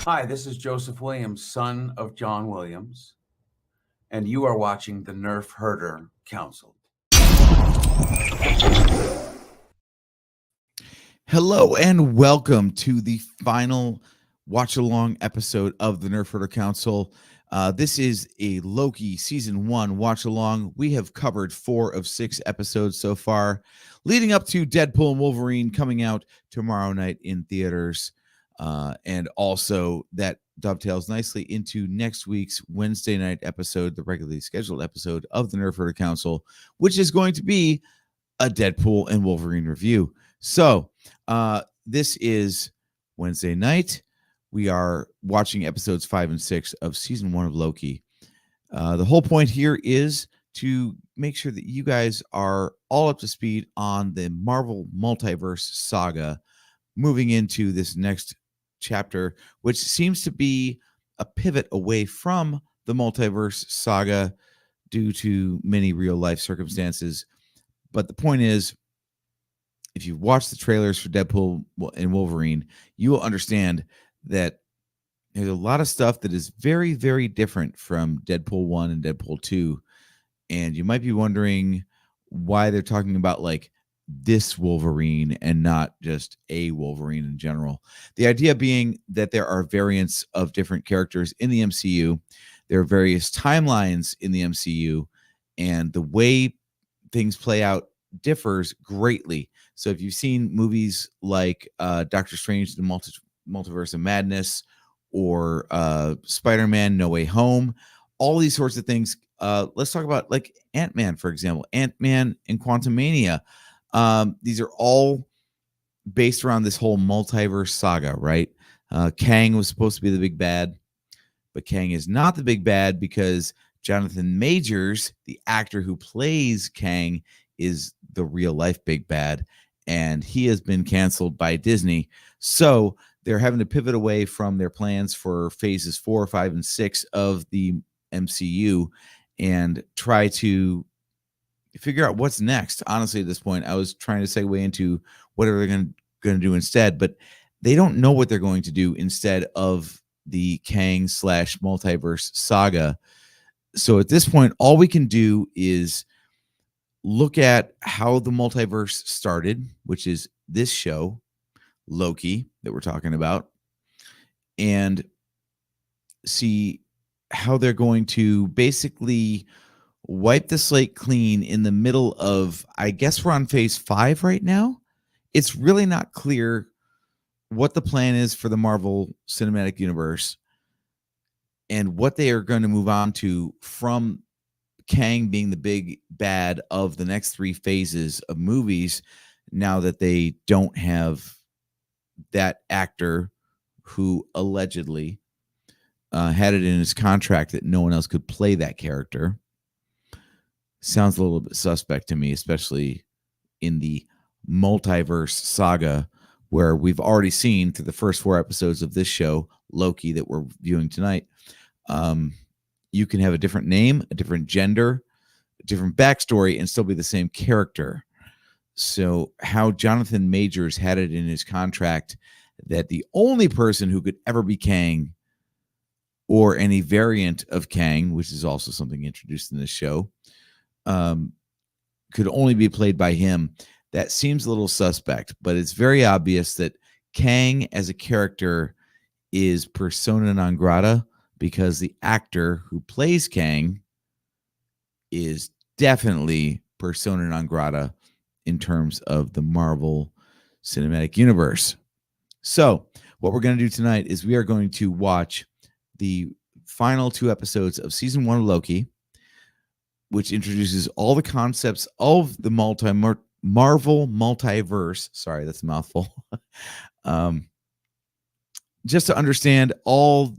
Hi, this is Joseph Williams, son of John Williams, and you are watching the Nerf Herder Council. Hello and welcome to the final watch-along episode of the Nerf Herder Council. This is a Loki Season 1 watch-along. We have covered 4 of 6 episodes so far, leading up to Deadpool and Wolverine coming out tomorrow night in theaters. And also that dovetails nicely into next week's Wednesday night episode, the regularly scheduled episode of the Nerf Herder Council, which is going to be a Deadpool and Wolverine review. So this is Wednesday night. We are watching episodes 5 and 6 of season 1 of Loki. The whole point here is to make sure that you guys are all up to speed on the Marvel Multiverse saga moving into this next chapter, which seems to be a pivot away from the multiverse saga due to many real life circumstances. But the point is, if you've watched the trailers for Deadpool and Wolverine, you will understand that there's a lot of stuff that is very, very different from Deadpool 1 and Deadpool 2. And you might be wondering why they're talking about like this Wolverine and not just a Wolverine in general. The idea being that there are variants of different characters in the MCU. There are various timelines in the MCU, and the way things play out differs greatly. So if you've seen movies like Doctor Strange, the Multiverse of Madness, or Spider-Man No Way Home, all these sorts of things. Let's talk about like Ant-Man, for example. Ant-Man and Quantumania. These are all based around this whole multiverse saga, right? Kang was supposed to be the big bad, but Kang is not the big bad because Jonathan Majors, the actor who plays Kang, is the real life big bad, and he has been canceled by Disney. So they're having to pivot away from their plans for phases 4, 5, and 6 of the MCU and try to figure out what's next. Honestly, at this point, I was trying to segue into whatever they're going to do instead, but they don't know what they're going to do instead of the Kang / multiverse saga. So at this point, all we can do is look at how the multiverse started, which is this show, Loki, that we're talking about, and see how they're going to basically wipe the slate clean in the middle of, I guess we're on phase 5 right now. It's really not clear what the plan is for the Marvel Cinematic Universe and what they are going to move on to from Kang being the big bad of the next 3 phases of movies, now that they don't have that actor who allegedly had it in his contract that no one else could play that character. Sounds a little bit suspect to me, especially in the multiverse saga, where we've already seen through the first 4 episodes of this show, Loki, that we're viewing tonight. You can have a different name, a different gender, a different backstory, and still be the same character. So how Jonathan Majors had it in his contract that the only person who could ever be Kang or any variant of Kang, which is also something introduced in this show, could only be played by him. That seems a little suspect, but it's very obvious that Kang as a character is persona non grata because the actor who plays Kang is definitely persona non grata in terms of the Marvel Cinematic Universe. So what we're going to do tonight is we are going to watch the final 2 episodes of season 1 of Loki, which introduces all the concepts of the Marvel multiverse. Sorry, that's a mouthful. Just to understand all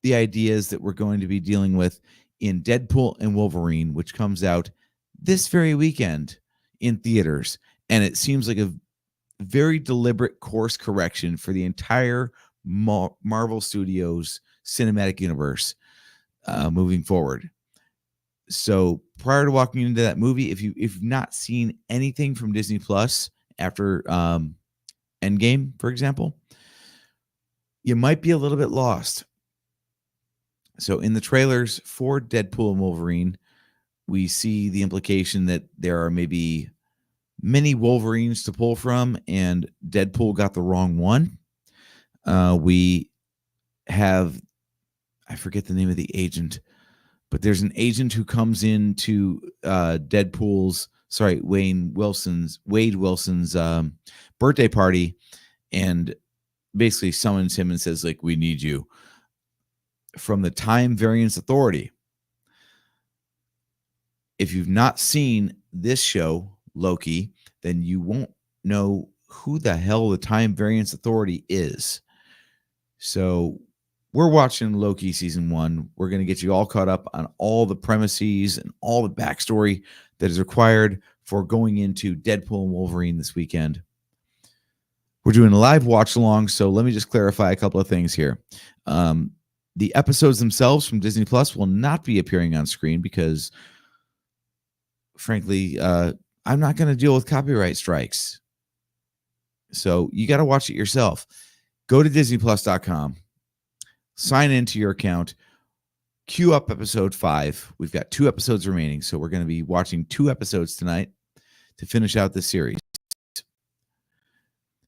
the ideas that we're going to be dealing with in Deadpool and Wolverine, which comes out this very weekend in theaters. And it seems like a very deliberate course correction for the entire Marvel Studios cinematic universe moving forward. So prior to walking into that movie, if you've not seen anything from Disney Plus after Endgame, for example, you might be a little bit lost. So in the trailers for Deadpool and Wolverine, we see the implication that there are maybe many Wolverines to pull from, and Deadpool got the wrong one. We have, I forget the name of the agent, but there's an agent who comes into Wade Wilson's birthday party, and basically summons him and says, like, we need you from the Time Variance Authority. If you've not seen this show, Loki, then you won't know who the hell the Time Variance Authority is. So we're watching Loki season 1. We're going to get you all caught up on all the premises and all the backstory that is required for going into Deadpool and Wolverine this weekend. We're doing a live watch along, so let me just clarify a couple of things here. The episodes themselves from Disney Plus will not be appearing on screen because, frankly, I'm not going to deal with copyright strikes. So you got to watch it yourself. Go to DisneyPlus.com, sign into your account, queue up episode 5. We've got 2 episodes remaining, so we're going to be watching 2 episodes tonight to finish out this series.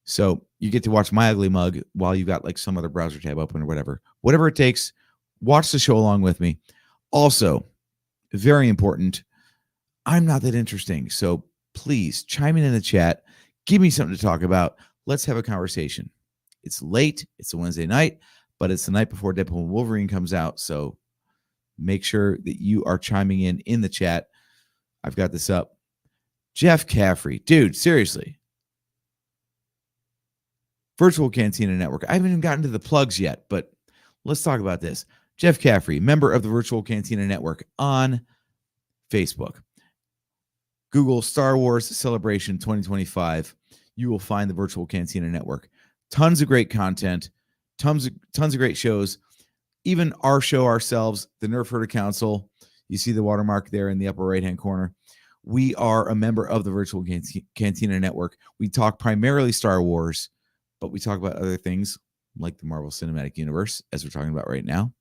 So you get to watch My Ugly Mug while you've got like some other browser tab open or whatever. Whatever it takes, watch the show along with me. Also, very important, I'm not that interesting. So please chime in the chat. Give me something to talk about. Let's have a conversation. It's late. It's a Wednesday night, but it's the night before Deadpool and Wolverine comes out. So make sure that you are chiming in the chat. I've got this up. Jeff Caffrey. Dude, seriously. Virtual Cantina Network. I haven't even gotten to the plugs yet, but let's talk about this. Jeff Caffrey, member of the Virtual Cantina Network on Facebook. Google Star Wars Celebration 2025. You will find the Virtual Cantina Network. Tons of great content, tons of great shows. Even our show ourselves, the Nerf Herder Council. You see the watermark there in the upper right-hand corner. We are a member of the Virtual Cantina Network. We talk primarily Star Wars, but we talk about other things like the Marvel Cinematic Universe, as we're talking about right now.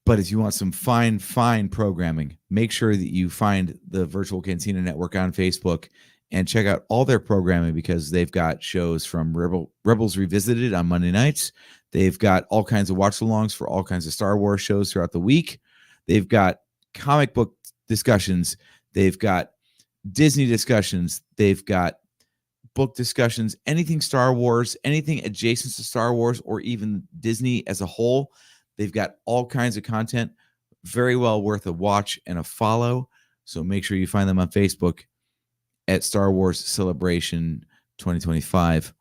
But if you want some fine programming, make sure that you find the Virtual Cantina Network on Facebook and check out all their programming, because they've got shows from Rebels Revisited on Monday nights. They've got all kinds of watch-alongs for all kinds of Star Wars shows throughout the week. They've got comic book discussions. They've got Disney discussions. They've got book discussions, anything Star Wars, anything adjacent to Star Wars, or even Disney as a whole. They've got all kinds of content, very well worth a watch and a follow. So make sure you find them on Facebook at Star Wars Celebration 2025.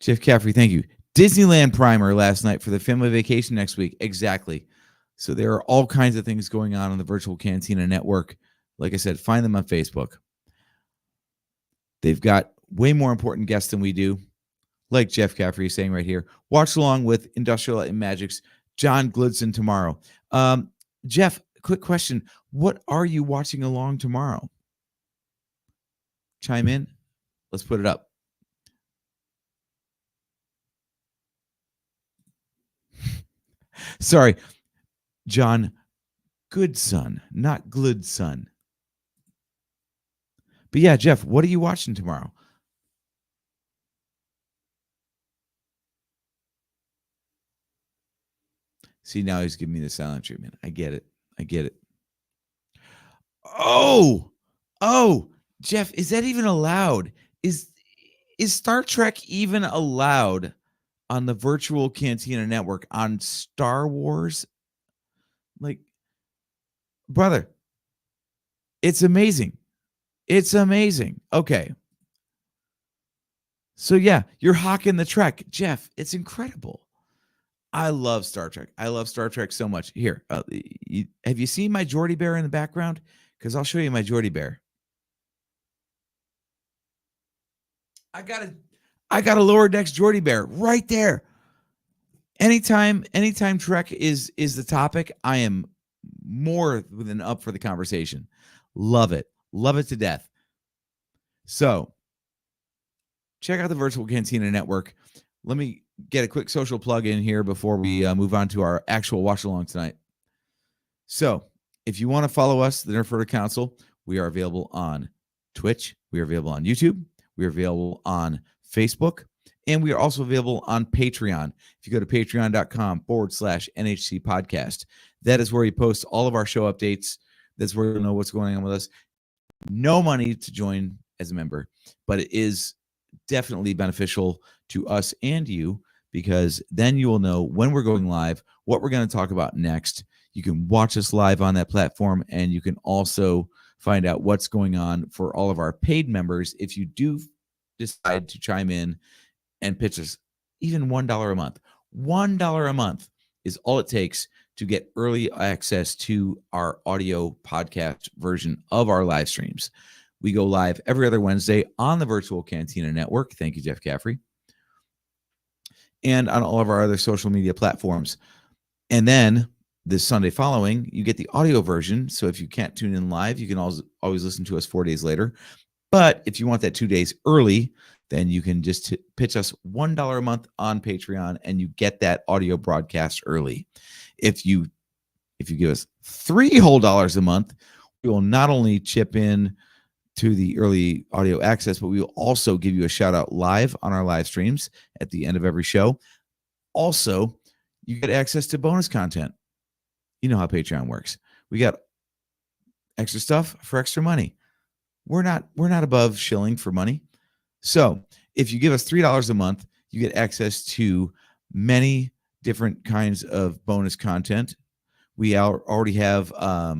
Jeff Caffrey, thank you. Disneyland primer last night for the family vacation next week. Exactly. So there are all kinds of things going on the Virtual Cantina Network. Like I said, find them on Facebook. They've got way more important guests than we do. Like Jeff Caffrey is saying right here. Watch along with Industrial Light and Magic's John Glidson tomorrow. Jeff, quick question. What are you watching along tomorrow? Chime in. Let's put it up. Sorry, John Goodson, not Glidson. But yeah, Jeff, what are you watching tomorrow? See, now he's giving me the silent treatment. I get it. Oh, Jeff, is that even allowed? Is Star Trek even allowed on the Virtual Cantina Network on Star Wars? Like, brother, it's amazing. It's amazing. Okay. So yeah, you're hawking the Trek. Jeff, it's incredible. I love Star Trek. I love Star Trek so much. Here, have you seen my Geordie bear in the background? Because I'll show you my Geordie bear. I got a lower decks Geordie bear right there. Anytime Trek is the topic, I am more than up for the conversation. Love it to death. So check out the Virtual Cantina Network. Let me get a quick social plug in here before we move on to our actual watch along tonight. So, if you want to follow us, the Nerf Herder Council, we are available on Twitch, we are available on YouTube, we are available on Facebook, and we are also available on Patreon. If you go to patreon.com/NHC podcast, that is where we post all of our show updates. That's where you'll know what's going on with us. No money to join as a member, but it is definitely beneficial to us and you, because then you will know when we're going live, what we're going to talk about next. You can watch us live on that platform, and you can also find out what's going on for all of our paid members if you do decide to chime in and pitch us even $1 a month. $1 a month is all it takes to get early access to our audio podcast version of our live streams. We go live every other Wednesday on the Virtual Cantina Network. Thank you, Jeff Caffrey. And on all of our other social media platforms. And then this Sunday following, you get the audio version. So if you can't tune in live, you can always listen to us 4 days later. But if you want that 2 days early, then you can just pitch us $1 a month on Patreon, and you get that audio broadcast early. If you give us $3 whole a month, we will not only chip in to the early audio access, but we will also give you a shout out live on our live streams at the end of every show. Also, you get access to bonus content. You know how Patreon works. We got extra stuff for extra money. We're not above shilling for money. So if you give us $3 a month, you get access to many different kinds of bonus content. We already have, I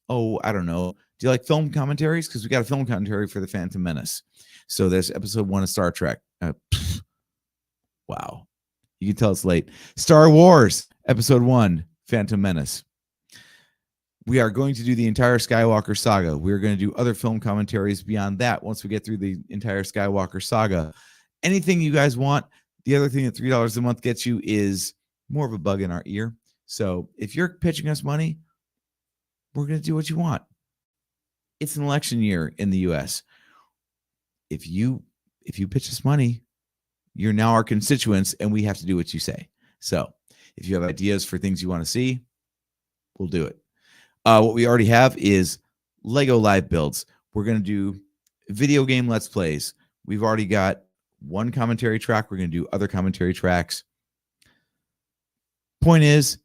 don't know. Do you like film commentaries? Because we got a film commentary for The Phantom Menace. So there's episode 1 of Star Trek. Wow. You can tell it's late. Star Wars, episode 1, Phantom Menace. We are going to do the entire Skywalker saga. We're going to do other film commentaries beyond that once we get through the entire Skywalker saga. Anything you guys want. The other thing that $3 a month gets you is more of a bug in our ear. So if you're pitching us money, we're going to do what you want. It's an election year in the U.S. If you pitch us money, you're now our constituents, and we have to do what you say. So if you have ideas for things you want to see, we'll do it. What we already have is Lego live builds. We're going to do video game Let's Plays. We've already got one commentary track. We're going to do other commentary tracks. Point is,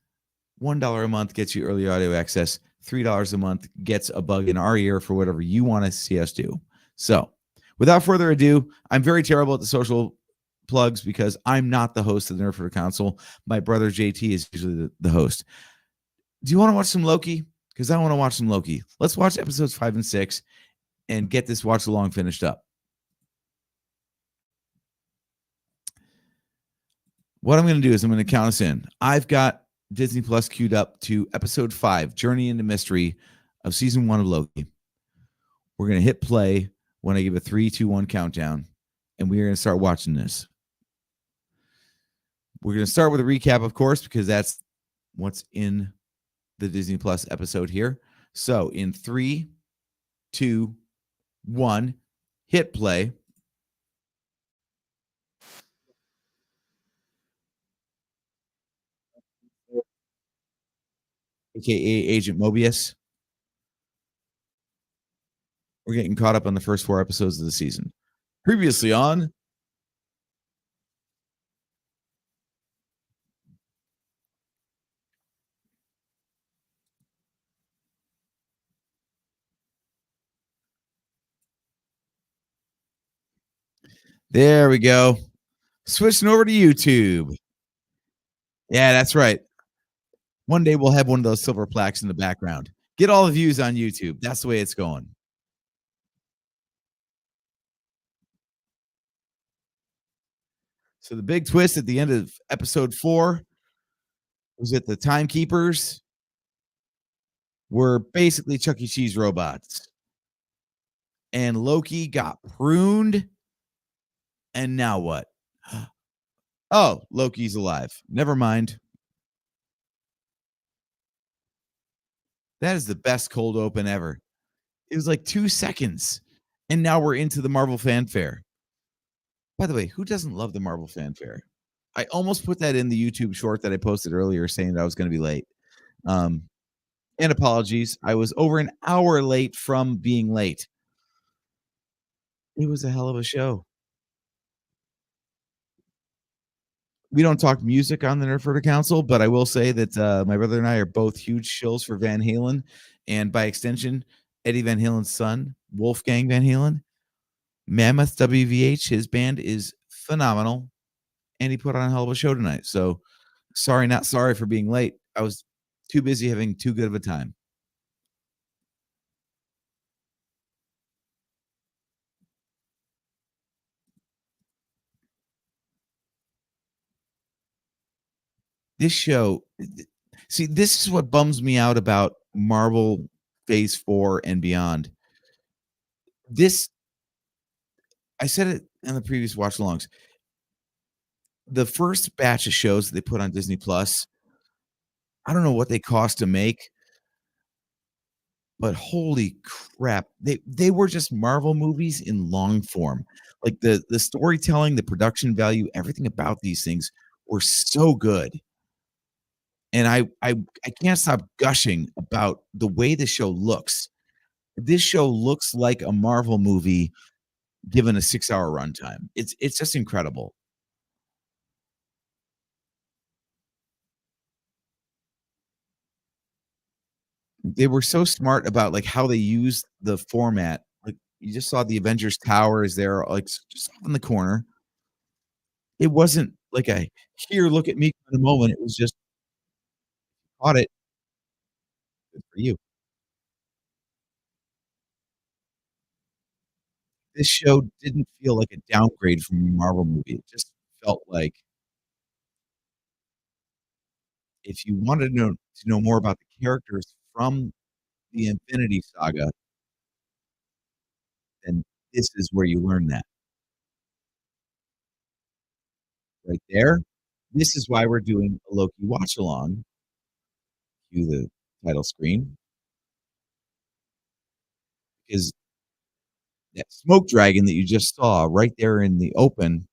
$1 a month gets you early audio access. $3 a month gets a bug in our ear for whatever you want to see us do. So without further ado, I'm very terrible at the social plugs because I'm not the host of the Nerf Herder Council. My brother JT is usually the host. Do you want to watch some Loki? Because I want to watch some Loki. Let's watch episodes 5 and 6 and get this watch along finished up. What I'm going to do is I'm going to count us in. I've got Disney Plus queued up to episode 5, Journey into Mystery of season 1 of Loki. We're going to hit play when I give a 3, 2, 1 countdown, and we are going to start watching this. We're going to start with a recap, of course, because that's what's in the Disney Plus episode here. So in 3, 2, 1, hit play. AKA Agent Mobius. We're getting caught up on the first 4 episodes of the season. Previously on there we go. Switching over to YouTube. Yeah, that's right. One day we'll have one of those silver plaques in the background. Get all the views on YouTube. That's the way it's going. So the big twist at the end of episode 4 was that the Timekeepers were basically Chuck E. Cheese robots. And Loki got pruned. And now what? Oh, Loki's alive. Never mind. That is the best cold open ever. It was like 2 seconds. And now we're into the Marvel fanfare. By the way, who doesn't love the Marvel fanfare? I almost put that in the YouTube short that I posted earlier saying that I was gonna be late. Um, and apologies, I was over an hour late from being late. It was a hell of a show. We don't talk music on the Nerdfurter Council, but I will say that, my brother and I are both huge shills for Van Halen, and by extension, Eddie Van Halen's son, Wolfgang Van Halen. Mammoth WVH, his band is phenomenal, and he put on a hell of a show tonight. So, sorry, not sorry for being late. I was too busy having too good of a time. This show, see, this is what bums me out about Marvel Phase 4 and beyond. This I said it in the previous watch alongs. The first batch of shows that they put on Disney Plus, I don't know what they cost to make, but holy crap, they were just Marvel movies in long form. Like the storytelling, the production value, everything about these things were so good. And I can't stop gushing about the way the show looks. This show looks like a Marvel movie given a 6-hour runtime. It's just incredible. They were so smart about, like, how they used the format. Like, you just saw the Avengers Tower is there, like, just off in the corner. It wasn't like a, "Here, look at me in a moment." It was just, "Caught it. Good for you." This show didn't feel like a downgrade from a Marvel movie. It just felt like if you wanted to know more about the characters from the Infinity Saga, then this is where you learn that. Right there. This is why we're doing a Loki watch along. Cue the title screen, because that smoke dragon that you just saw right there in the open,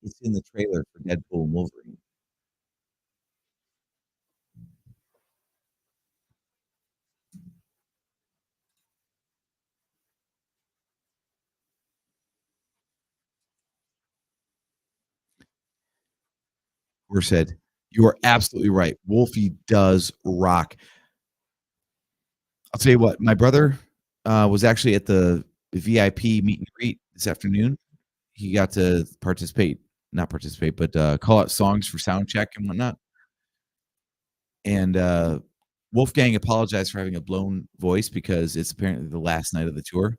it's in the trailer for Deadpool Wolverine. Or said, "You are absolutely right. Wolfie does rock." I'll tell you what, my brother, was actually at the VIP meet and greet this afternoon. He got to participate, not participate, but, call out songs for sound check and whatnot. And, Wolfgang apologized for having a blown voice because it's apparently the last night of the tour.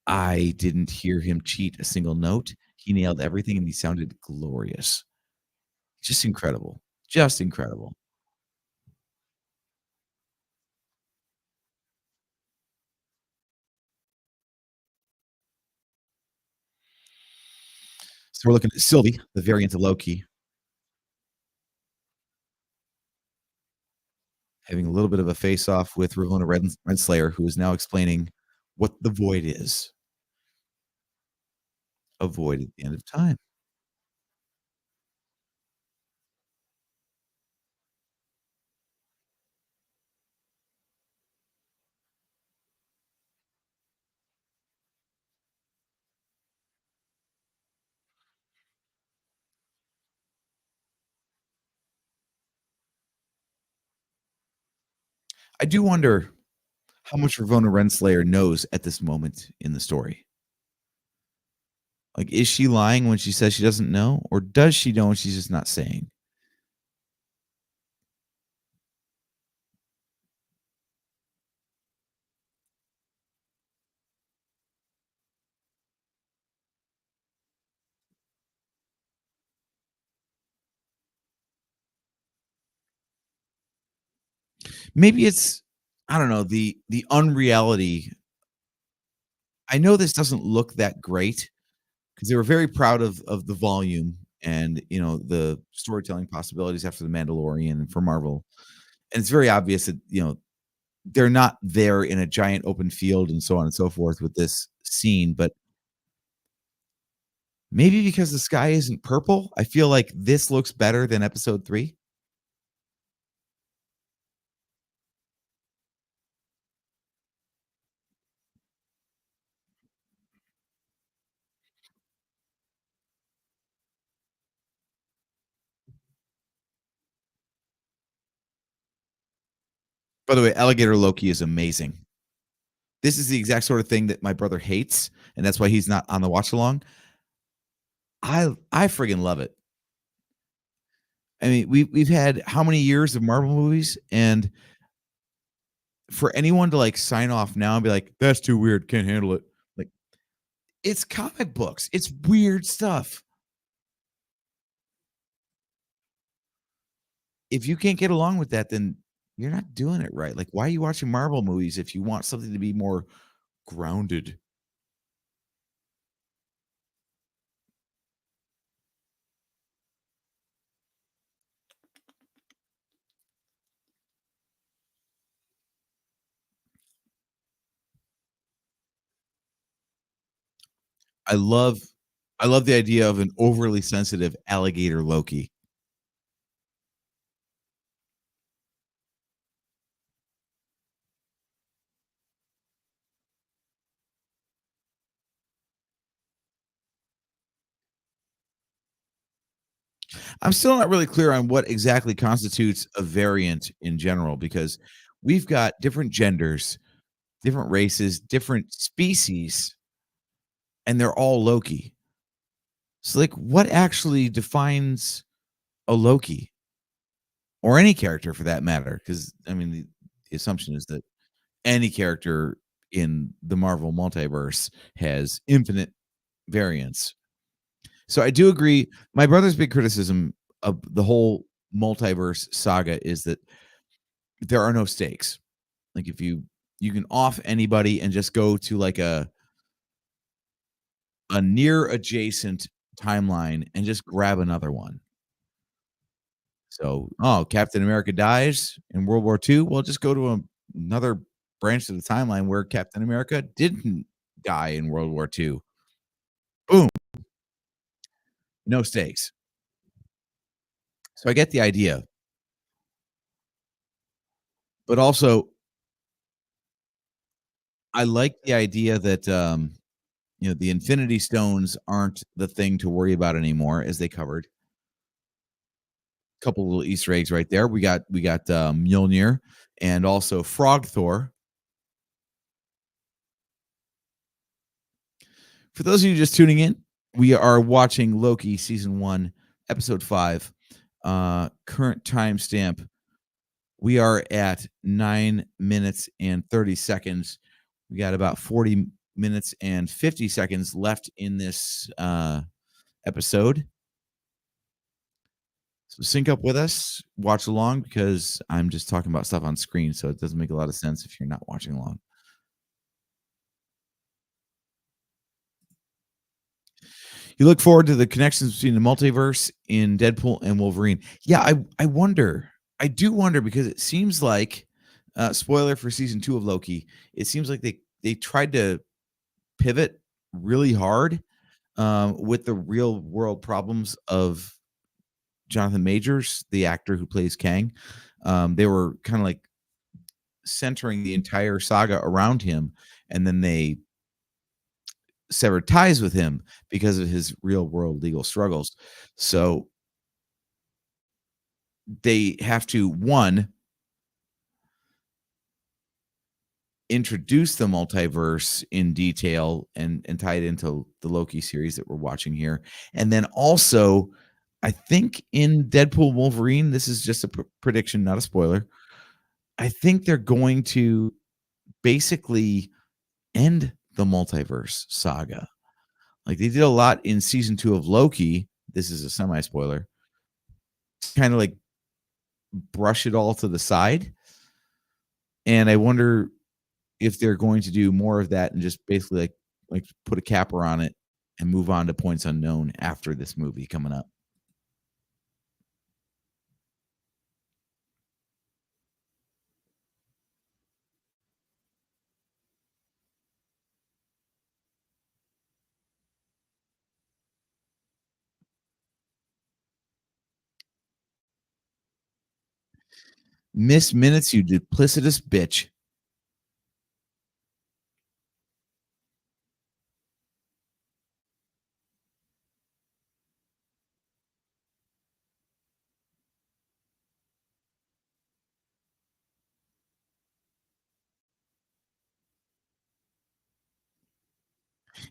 I didn't hear him cheat a single note. He nailed everything, and he sounded glorious. Just incredible. Just incredible. So we're looking at Sylvie, the variant of Loki, having a little bit of a face-off with Ravonna Renslayer, who is now explaining what the void is. A void at the end of time. I do wonder how much Ravonna Renslayer knows at this moment in the story. Like, is she lying when she says she doesn't know, or does she know and she's just not saying? Maybe it's, I don't know, the unreality. I know this doesn't look that great because they were very proud of the volume and, the storytelling possibilities after The Mandalorian and for Marvel. And it's very obvious that, they're not there in a giant open field and so on and so forth with this scene, but maybe because the sky isn't purple, I feel like this looks better than episode 3. By the way, alligator Loki is amazing. This is the exact sort of thing that my brother hates, and that's why he's not on the watch along. I friggin' love it. I mean, we've had how many years of Marvel movies, and for anyone to, like, sign off now and be like, "That's too weird, can't handle it." Like, it's comic books, it's weird stuff. If you can't get along with that, then you're not doing it right. Like, why are you watching Marvel movies if you want something to be more grounded? I love I love the idea of an overly sensitive alligator Loki. I'm still not really clear on what exactly constitutes a variant in general because we've got different genders, different races, different species, and they're all Loki. So, like, what actually defines a Loki or any character for that matter? Because, I mean, the assumption is that any character in the Marvel multiverse has infinite variants. So I do agree. My brother's big criticism of the whole multiverse saga is that there are no stakes. Like if you can off anybody and just go to like a near adjacent timeline and just grab another one. So, oh, Captain America dies in World War II. Well, just go to another branch of the timeline where Captain America didn't die in World War II. Boom, no stakes. So I get the idea, but also I like the idea that the Infinity Stones aren't the thing to worry about anymore, as they covered. Couple little Easter eggs right there. We got Mjolnir and also Frog Thor. For those of you just tuning in, we are watching Loki season 1, episode 5. Current timestamp, we are at 9 minutes and 30 seconds. We got about 40 minutes and 50 seconds left in this episode. So sync up with us, watch along because I'm just talking about stuff on screen, so it doesn't make a lot of sense if you're not watching along. You look forward to the connections between the multiverse in Deadpool and Wolverine. Yeah, I wonder. I do wonder because it seems like spoiler for season 2 of Loki, it seems like they tried to pivot really hard with the real world problems of Jonathan Majors, the actor who plays Kang. They were kind of like centering the entire saga around him, and then they severed ties with him because of his real world legal struggles. So they have to one introduce the multiverse in detail and tie it into the Loki series that we're watching here. And then also, I think in Deadpool Wolverine, this is just a prediction, not a spoiler. I think they're going to basically end the multiverse saga. Like they did a lot in season 2 of Loki. This is a semi spoiler. Kind of like brush it all to the side. And I wonder if they're going to do more of that and just basically like put a capper on it and move on to points unknown after this movie coming up. Miss Minutes, you duplicitous bitch.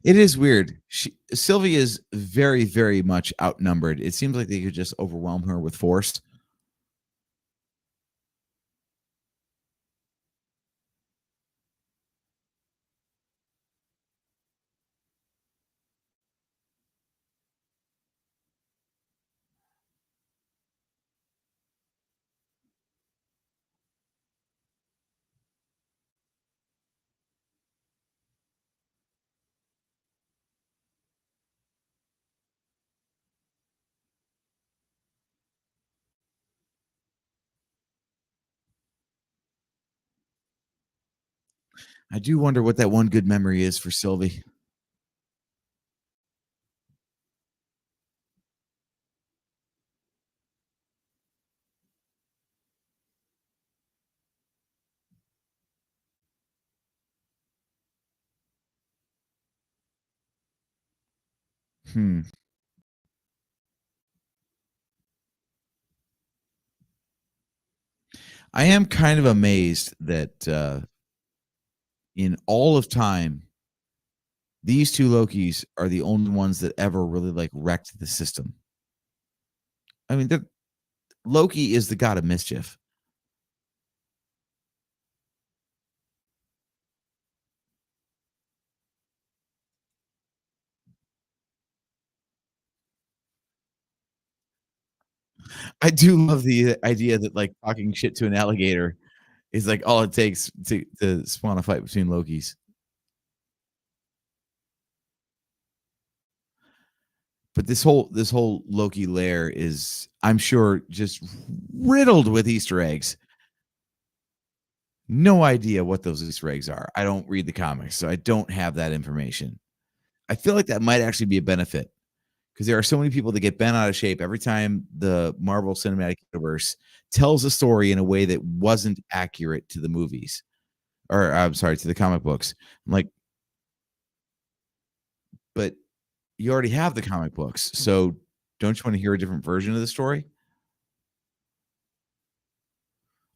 It is weird. Sylvie is very, very much outnumbered. It seems like they could just overwhelm her with force. I do wonder what that one good memory is for Sylvie. Hmm. I am kind of amazed that in all of time, these two Lokis are the only ones that ever really like wrecked the system. I mean, Loki is the god of mischief. I do love the idea that like talking shit to an alligator is like all it takes to spawn a fight between Lokis. But this whole Loki lair is, I'm sure, just riddled with Easter eggs. No idea what those Easter eggs are. I don't read the comics, so I don't have that information. I feel like that might actually be a benefit because there are so many people that get bent out of shape every time the Marvel Cinematic Universe tells a story in a way that wasn't accurate to the movies, or I'm sorry, to the comic books. I'm like, but you already have the comic books, so don't you want to hear a different version of the story?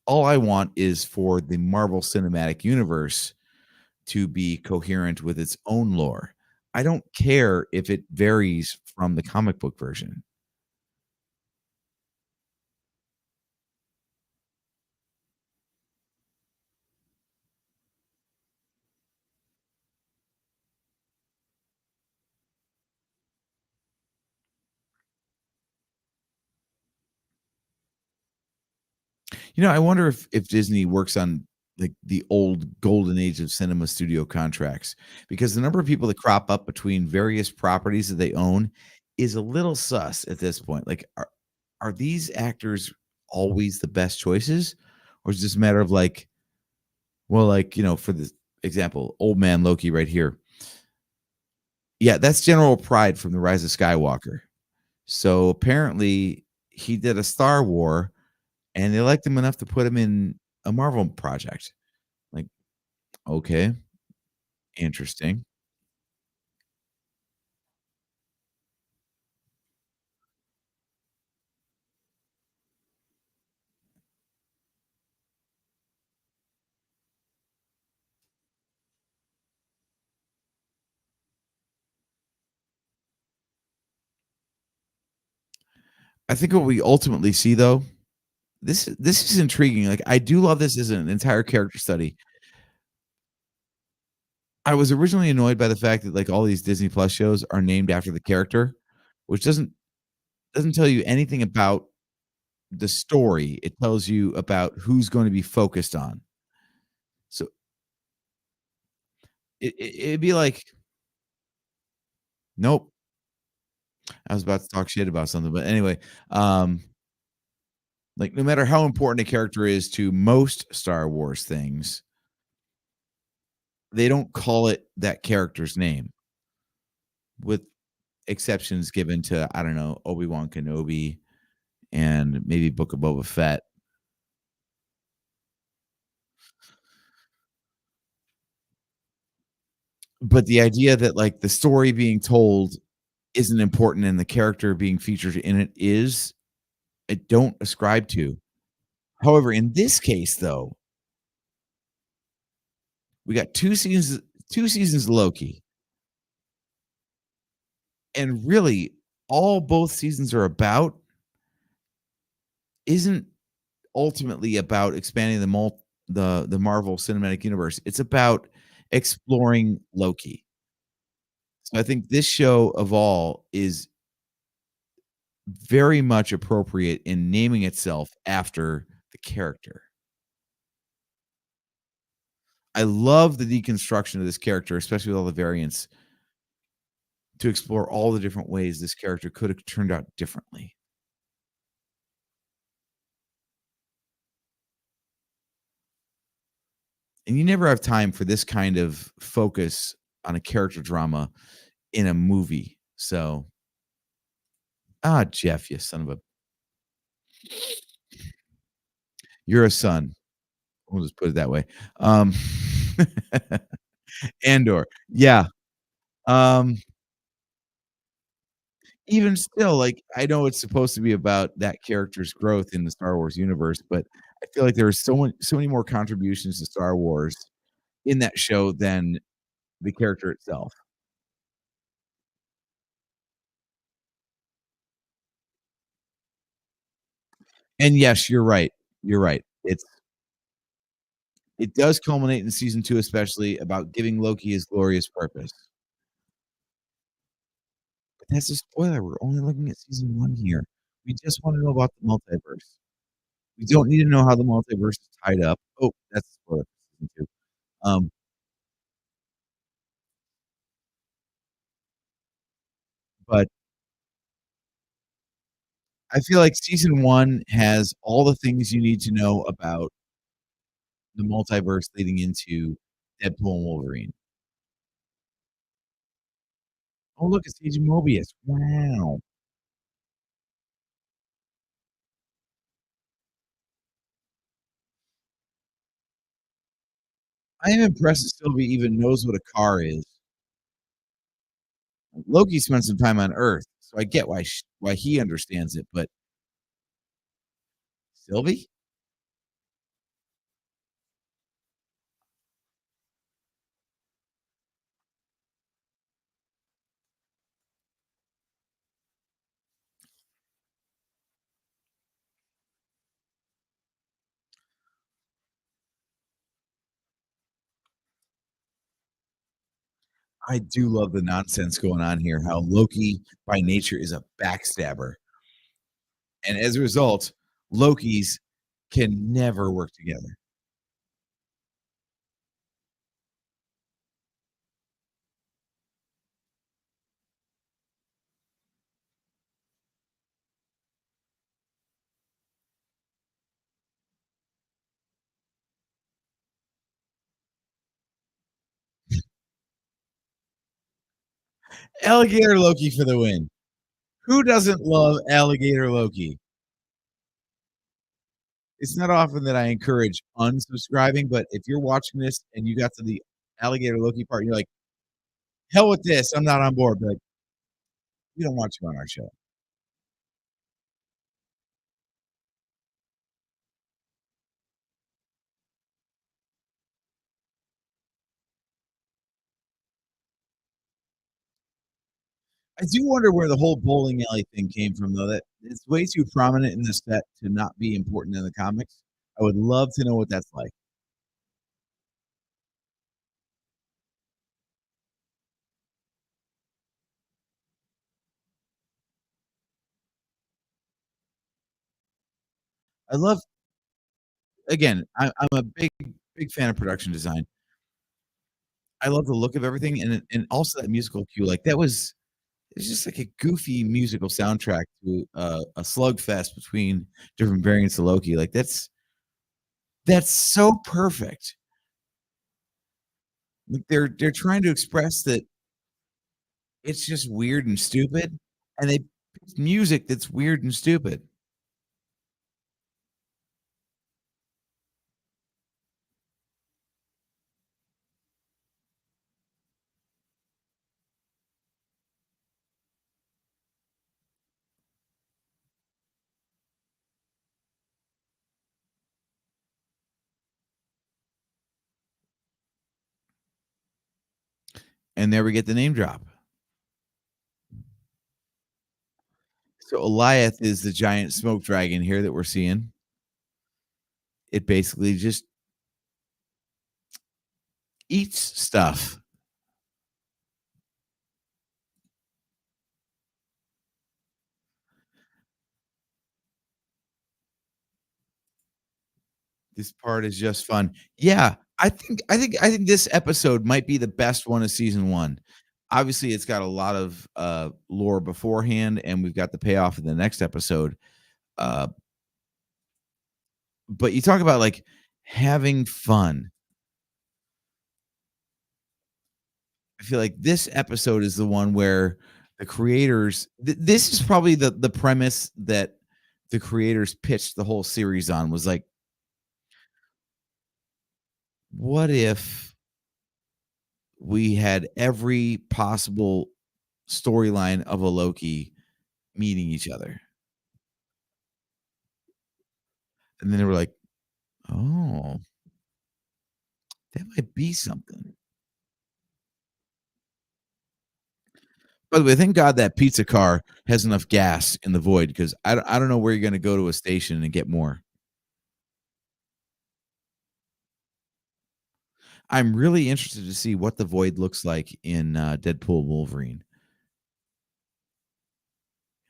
All I want is for the Marvel Cinematic Universe to be coherent with its own lore. I don't care if it varies from the comic book version. I wonder if Disney works on like the old golden age of cinema studio contracts, because the number of people that crop up between various properties that they own is a little sus at this point. Like, are these actors always the best choices, or is it just a matter of like, well, like for the example, old man Loki right here. Yeah, that's General Pride from the Rise of Skywalker. So apparently he did a Star War and they liked him enough to put him in a Marvel project. Like, okay, interesting. I think what we ultimately see though, this is intriguing. Like, I do love this as an entire character study. I was originally annoyed by the fact that like all these Disney Plus shows are named after the character, which doesn't tell you anything about the story. It tells you about who's going to be focused on. So it'd be like, nope. I was about to talk shit about something, but anyway, like no matter how important a character is to most Star Wars things, they don't call it that character's name, with exceptions given to, I don't know, Obi-Wan Kenobi and maybe Book of Boba Fett. But the idea that, like, the story being told isn't important and the character being featured in it is, I don't ascribe to. However, in this case, though, we got 2 seasons of Loki, and really all both seasons are about isn't ultimately about expanding the Marvel Cinematic Universe. It's about exploring Loki. So I think this show of all is very much appropriate in naming itself after the character. I love the deconstruction of this character, especially with all the variants, to explore all the different ways this character could have turned out differently. And you never have time for this kind of focus on a character drama in a movie. So, Jeff, you son of a you're a son. We'll just put it that way. Um, Andor. Yeah. Um, Even still, like, I know it's supposed to be about that character's growth in the Star Wars universe, but I feel like there are so many more contributions to Star Wars in that show than the character itself. And yes, you're right. You're right. It does culminate in season 2, especially about giving Loki his glorious purpose. But that's a spoiler. We're only looking at season 1 here. We just wanna know about the multiverse. We don't need to know how the multiverse is tied up. Oh, that's a spoiler for season 2. Um, but I feel like season 1 has all the things you need to know about the multiverse leading into Deadpool and Wolverine. Oh, look, it's Agent Mobius. Wow. I am impressed that Sylvie even knows what a car is. Loki spent some time on Earth, so I get why he understands it, but Sylvie? I do love the nonsense going on here, how Loki by nature is a backstabber, and as a result, Lokis can never work together. Alligator Loki for the win. Who doesn't love alligator Loki? It's not often that I encourage unsubscribing, but if you're watching this and you got to the alligator Loki part, you're like, "Hell with this, I'm not on board," but like, we don't want you on our show. I do wonder where the whole bowling alley thing came from, though. That it's way too prominent in the set to not be important in the comics. I would love to know what that's like. I love again, I'm a big fan of production design. I love the look of everything and also that musical cue, like, that was it's just like a goofy musical soundtrack to a slugfest between different variants of Loki. Like, that's so perfect. Like, they're trying to express that it's just weird and stupid, and they picked music that's weird and stupid. And there we get the name drop. So Goliath is the giant smoke dragon here that we're seeing. It basically just eats stuff. This part is just fun. Yeah, I think this episode might be the best one of season 1. Obviously, it's got a lot of, lore beforehand, and we've got the payoff in the next episode, uh, but you talk about, like, having fun. I feel like this episode is the one where the creators this is probably the premise that the creators pitched the whole series on, was like, "What if we had every possible storyline of a Loki meeting each other?" And then they were like, "Oh, that might be something." By the way, thank God that pizza car has enough gas in the void, because I don't know where you're gonna go to a station and get more. I'm really interested to see what the void looks like in, Deadpool Wolverine.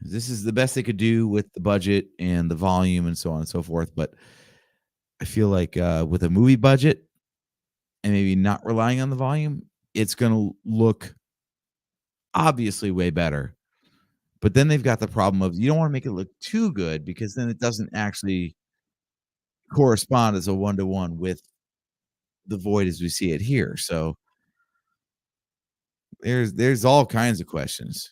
This is the best they could do with the budget and the volume and so on and so forth, but I feel like, with a movie budget and maybe not relying on the volume, it's gonna look obviously way better. But then they've got the problem of you don't wanna make it look too good, because then it doesn't actually correspond as a one-to-one with the void as we see it here. So there's all kinds of questions.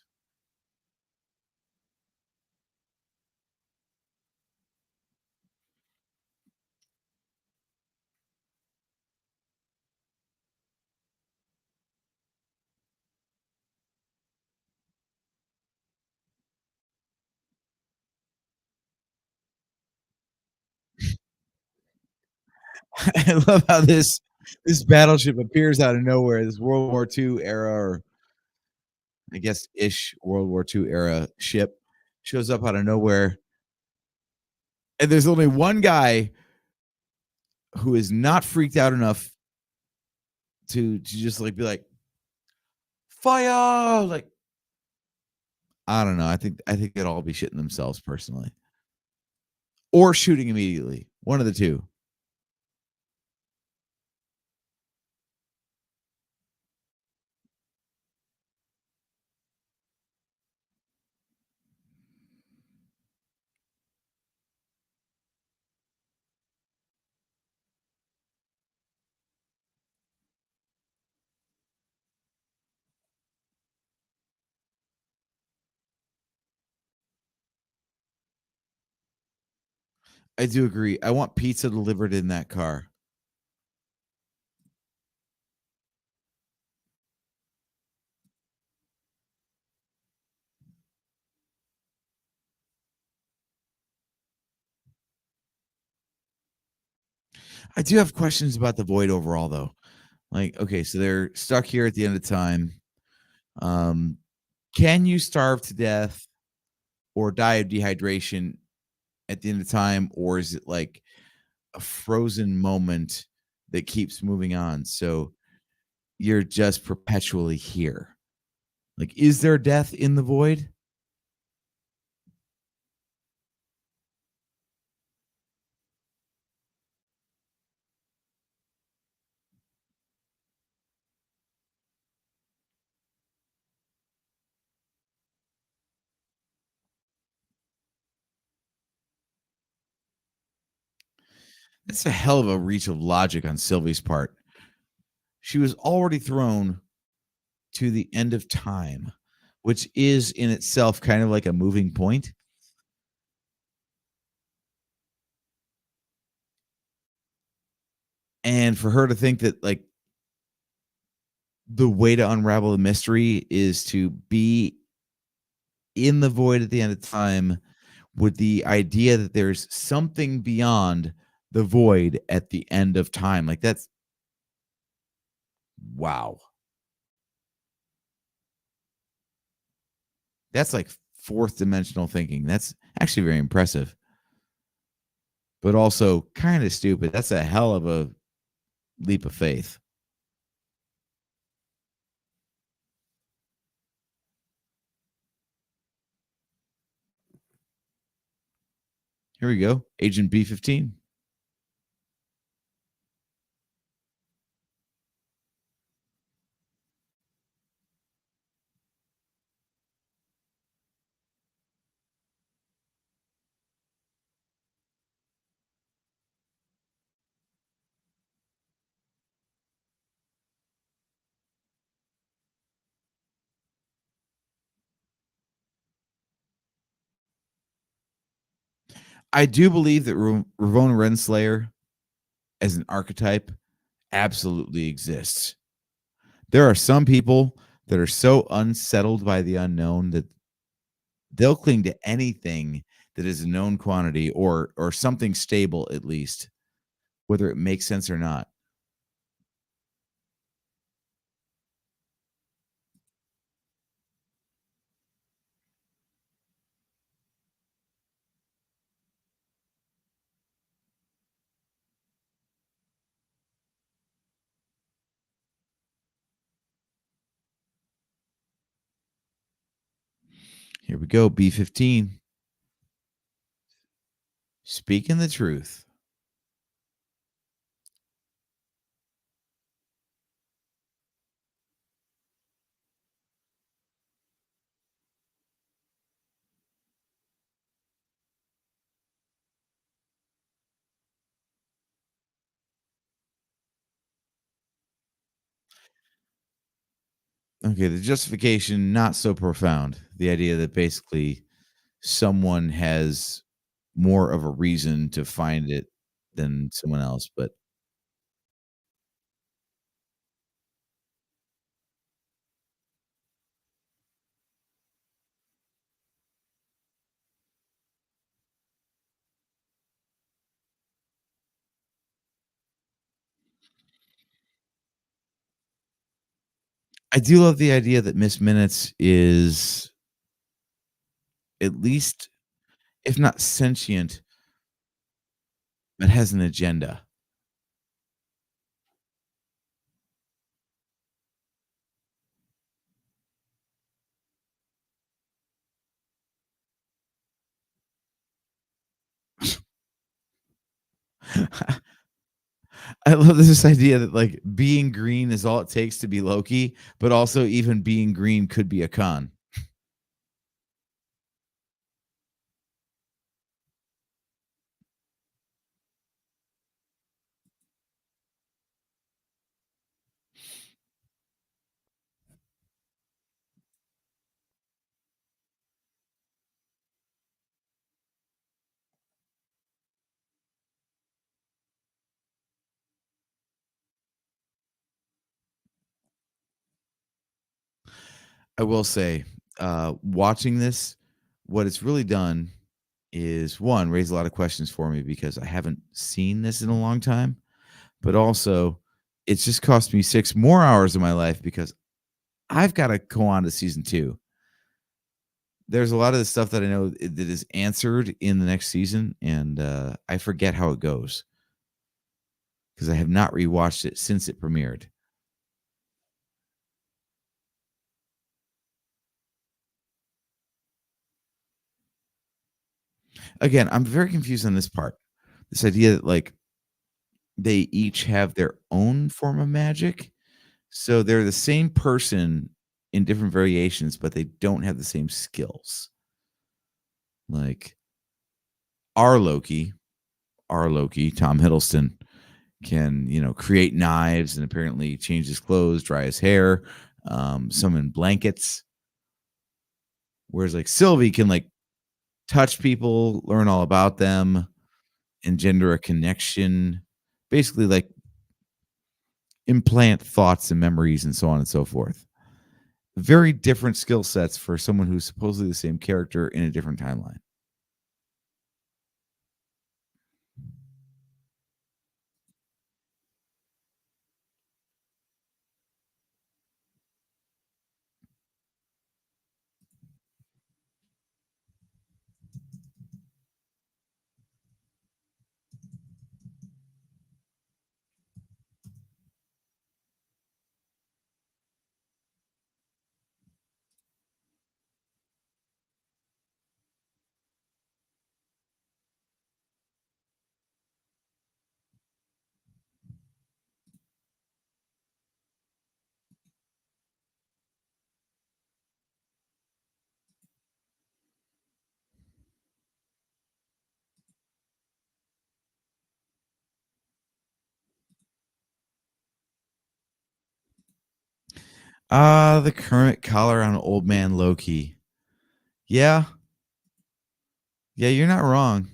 I love how this battleship appears out of nowhere. This World War II era, or I guess ish World War II era ship shows up out of nowhere. And there's only one guy who is not freaked out enough to just like be like, fire. Like, I don't know. I think they'd all be shitting themselves personally. Or shooting immediately. One of the two. I do agree. I want pizza delivered in that car. I do have questions about the void overall, though. Like, okay, so they're stuck here at the end of time. Um, can you starve to death or die of dehydration at the end of time, or is it like a frozen moment that keeps moving on? So you're just perpetually here. Like, is there death in the void? That's a hell of a reach of logic on Sylvie's part. She was already thrown to the end of time, which is in itself kind of like a moving point. And for her to think that, like, the way to unravel the mystery is to be in the void at the end of time, with the idea that there's something beyond the void at the end of time. Like, that's wow. That's like fourth dimensional thinking. That's actually very impressive, but also kind of stupid. That's a hell of a leap of faith. Here we go. Agent B-15. I do believe that Ravonna Renslayer as an archetype absolutely exists. There are some people that are so unsettled by the unknown that they'll cling to anything that is a known quantity or something stable at least, whether it makes sense or not. Here we go, B-15. Speaking the truth. Okay, the justification not so profound. The idea that basically someone has more of a reason to find it than someone else, but I do love the idea that Miss Minutes is at least, if not sentient, but has an agenda. I love this idea that like being green is all it takes to be Loki, but also even being green could be a con. I will say, watching this, what it's really done is one, raise a lot of questions for me because I haven't seen this in a long time, but also it's just cost me 6 more hours of my life because I've gotta go on to season 2. There's a lot of the stuff that I know that is answered in the next season, and, I forget how it goes because I have not rewatched it since it premiered. Again, I'm very confused on this part. This idea that, like, they each have their own form of magic, so they're the same person in different variations, but they don't have the same skills. Like, our Loki Tom Hiddleston, can, create knives and apparently change his clothes, dry his hair, summon blankets. Whereas like Sylvie can like touch people, learn all about them, engender a connection, basically like implant thoughts and memories and so on and so forth. Very different skill sets for someone who's supposedly the same character in a different timeline. The current collar on old man Loki. Yeah. Yeah, you're not wrong.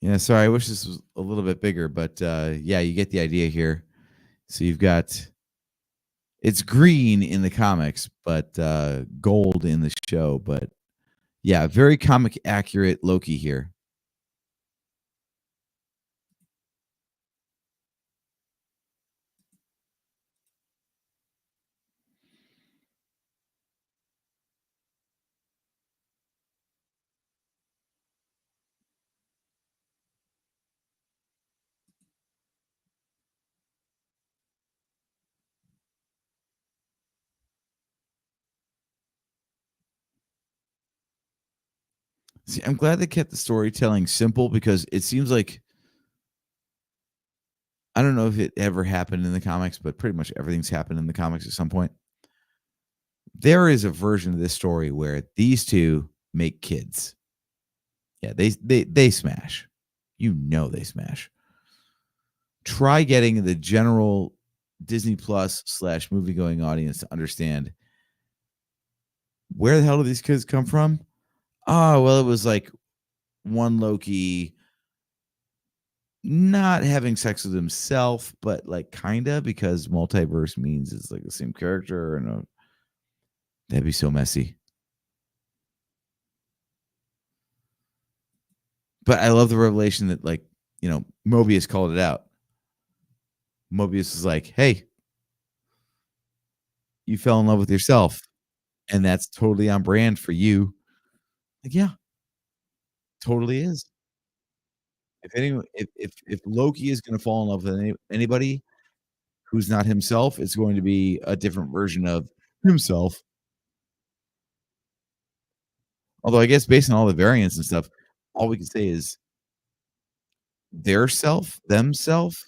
Yeah, sorry, I wish this was a little bit bigger, but, yeah, you get the idea here. So you've got it's green in the comics, but, gold in the show, but yeah, very comic accurate Loki here. See, I'm glad they kept the storytelling simple because it seems like I don't know if it ever happened in the comics, but pretty much everything's happened in the comics at some point. There is a version of this story where these 2 make kids. Yeah, they smash. You know they smash. Try getting the general Disney Plus slash movie going audience to understand where the hell do these kids come from? Oh, well, it was like one Loki not having sex with himself, but like kinda because multiverse means it's like the same character and that'd be so messy. But I love the revelation that like, Mobius called it out. Mobius is like, "Hey, you fell in love with yourself, and that's totally on brand for you." Like, yeah, totally is. If anyone if Loki is gonna fall in love with anybody who's not himself, it's going to be a different version of himself. Although I guess based on all the variants and stuff, all we can say is their self, themself.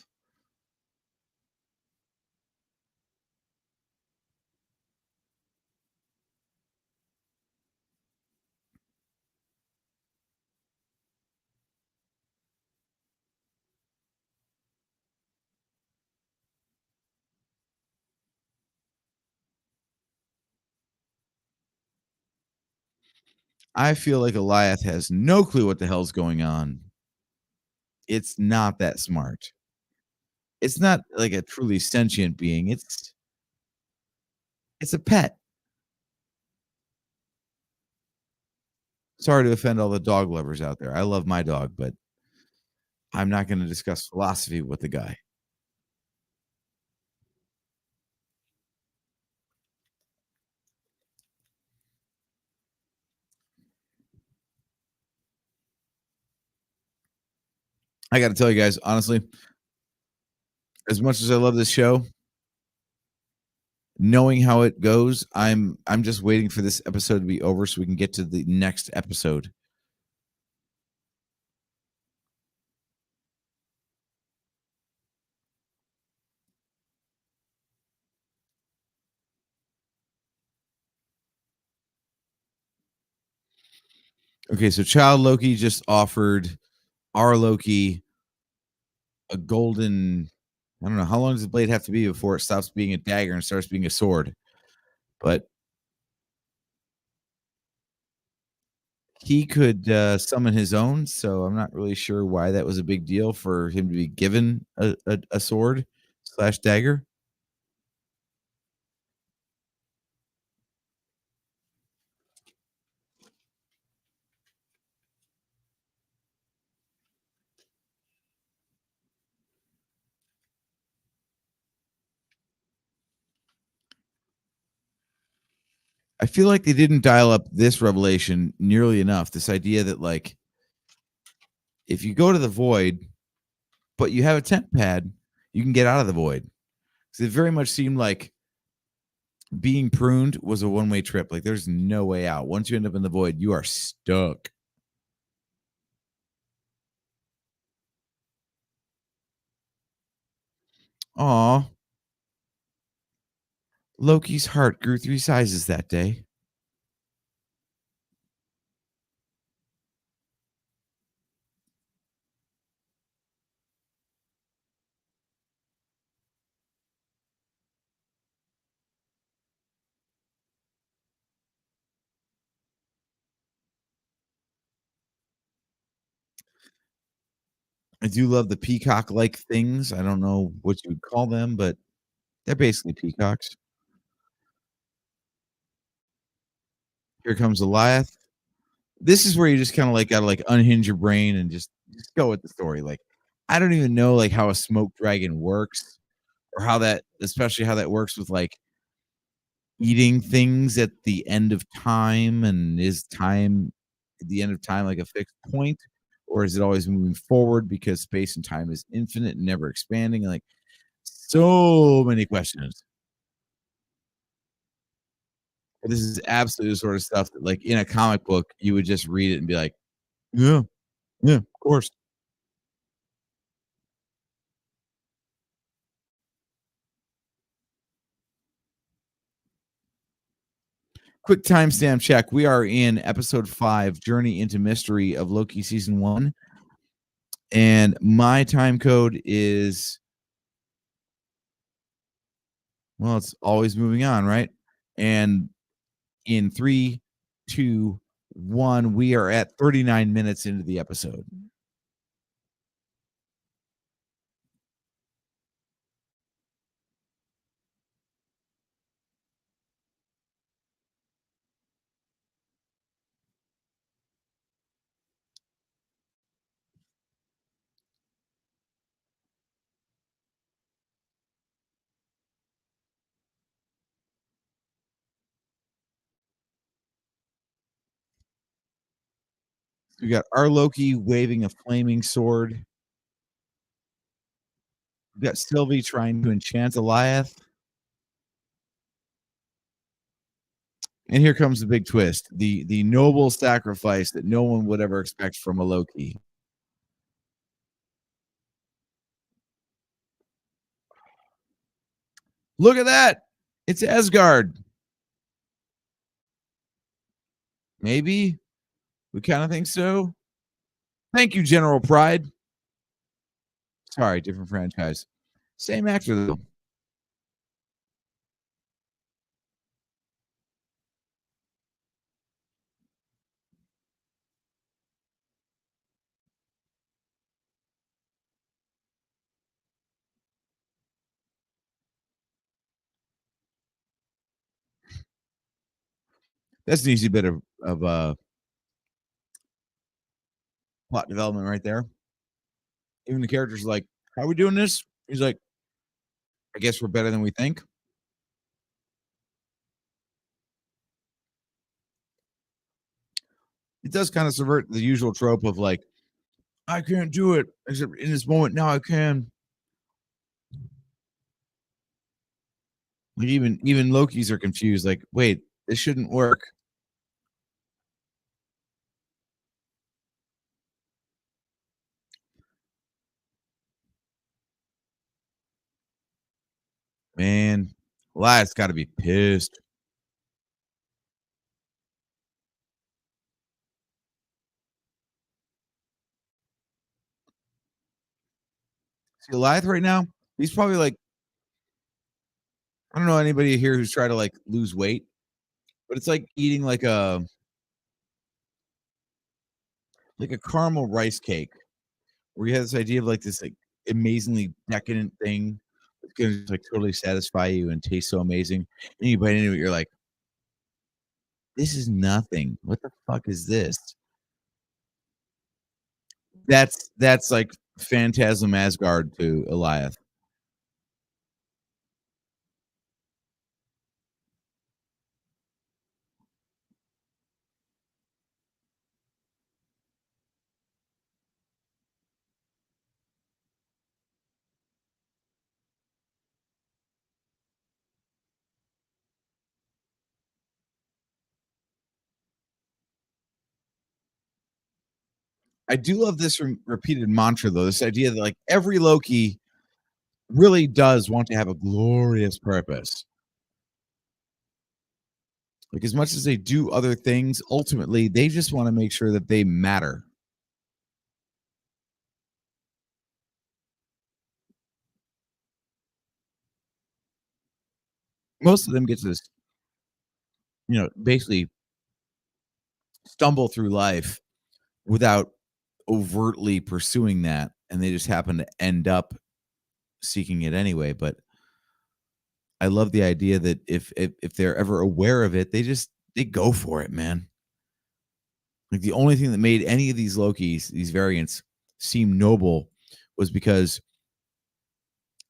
I feel like Goliath has no clue what the hell's going on. It's not that smart. It's not like a truly sentient being. It's a pet. Sorry to offend all the dog lovers out there. I love my dog, but I'm not gonna discuss philosophy with the guy. I gotta tell you guys, honestly, as much as I love this show, knowing how it goes, I'm just waiting for this episode to be over so we can get to the next episode. Okay, so Child Loki just offered our Loki a golden I don't know, how long does the blade have to be before it stops being a dagger and starts being a sword? But he could, summon his own, so I'm not really sure why that was a big deal for him to be given a sword slash dagger. I feel like they didn't dial up this revelation nearly enough. This idea that, like, if you go to the void, but you have a tent pad, you can get out of the void. 'Cause it very much seemed like being pruned was a one-way trip. Like, there's no way out. Once you end up in the void, you are stuck. Aw, Loki's heart grew 3 sizes that day. I do love the peacock-like things. I don't know what you would call them, but they're basically peacocks. Here comes Goliath. This is where you just kinda, like, gotta, like, unhinge your brain and just go with the story, like, I don't even know, like, how a smoke dragon works or how that especially how that works with, like, eating things at the end of time, and is time at the end of time, like, a fixed point, or is it always moving forward because space and time is infinite and never expanding, like, so many questions. But this is absolutely the sort of stuff that, like, in a comic book, you would just read it and be like, "Yeah, yeah, of course." Quick timestamp check. We are in episode 5, Journey into Mystery of Loki season 1, and my time code is well, it's always moving on, right? And in 3, 2, 1, we are at 39 minutes into the episode. We got our Loki waving a flaming sword. We got Sylvie trying to enchant Goliath. And here comes the big twist, the noble sacrifice that no one would ever expect from a Loki. Look at that! It's Asgard. Maybe? We kinda think so. Thank you, General Pride. Sorry, different franchise. Same actor, though. That's an easy bit of plot development right there. Even the character's like, "How are we doing this?" He's like, "I guess we're better than we think." It does kinda subvert the usual trope of like, "I can't do it, except in this moment, now I can." Like, even Lokis are confused, like, "Wait, this shouldn't work." Man, Elias gotta be pissed. See, Goliath right now, he's probably like I don't know anybody here who's trying to, like, lose weight, but it's like eating like a caramel rice cake where you have this idea of, like, this, like, amazingly decadent thing that's gonna just, like, totally satisfy you and taste so amazing, and you bite into it, you're like, "This is nothing. What the fuck is this?" That's like Phantasm Asgard to Eliath. I do love this repeated mantra, though, this idea that, like, every Loki really does want to have a glorious purpose. Like, as much as they do other things, ultimately, they just wanna make sure that they matter. Most of them get to this, basically stumble through life without overtly pursuing that. and they just happen to end up seeking it anyway. But I love the idea that if they're ever aware of it, they go for it, man. Like the only thing that made any of these Lokis, these variants, seem noble was because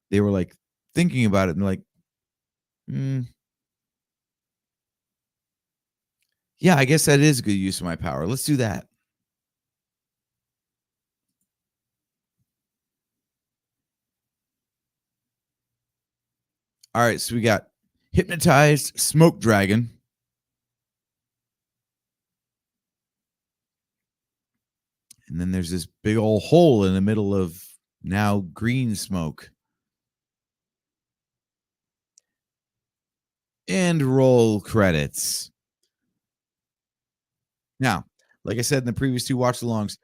they were like thinking about it and like, "Mm, yeah, I guess that is a good use of my power. Let's do that." All right, so we got hypnotized smoke dragon, and then there's this big old hole in the middle of now green smoke. And roll credits. Now, like I said in the previous two watch alongs,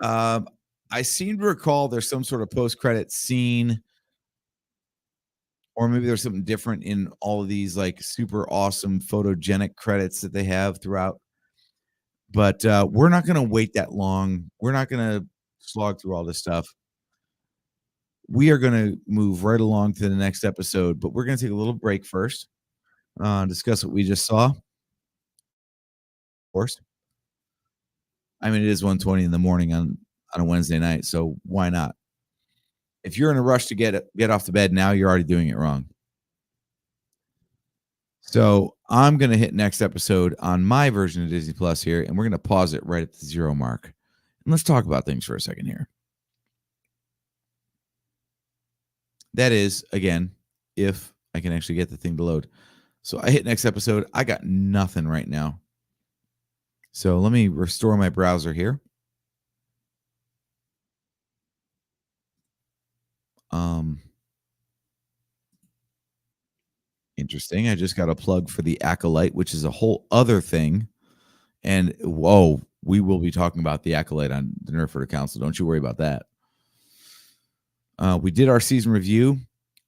um, I seem to recall there's some sort of post-credit scene, or maybe there's something different in all of these like super awesome photogenic credits that they have throughout. But we're not gonna wait that long. We're not gonna slog through all this stuff. We are gonna move right along to the next episode, but we're gonna take a little break first, discuss what we just saw. Of course. I mean, it is 1:20 in the morning on a Wednesday night, so why not? If you're in a rush to get off the bed now, you're already doing it wrong. So I'm gonna hit next episode on my version of Disney Plus here, and we're gonna pause it right at the 0 mark. And let's talk about things for a second here. That is, again, if I can actually get the thing to load. So I hit next episode. I got nothing right now. So let me restore my browser here. Um, Interesting. I just got a plug for the Acolyte, which is a whole other thing. And whoa, we will be talking about the Acolyte on the Nerf Council. Don't you worry about that. We did our season review.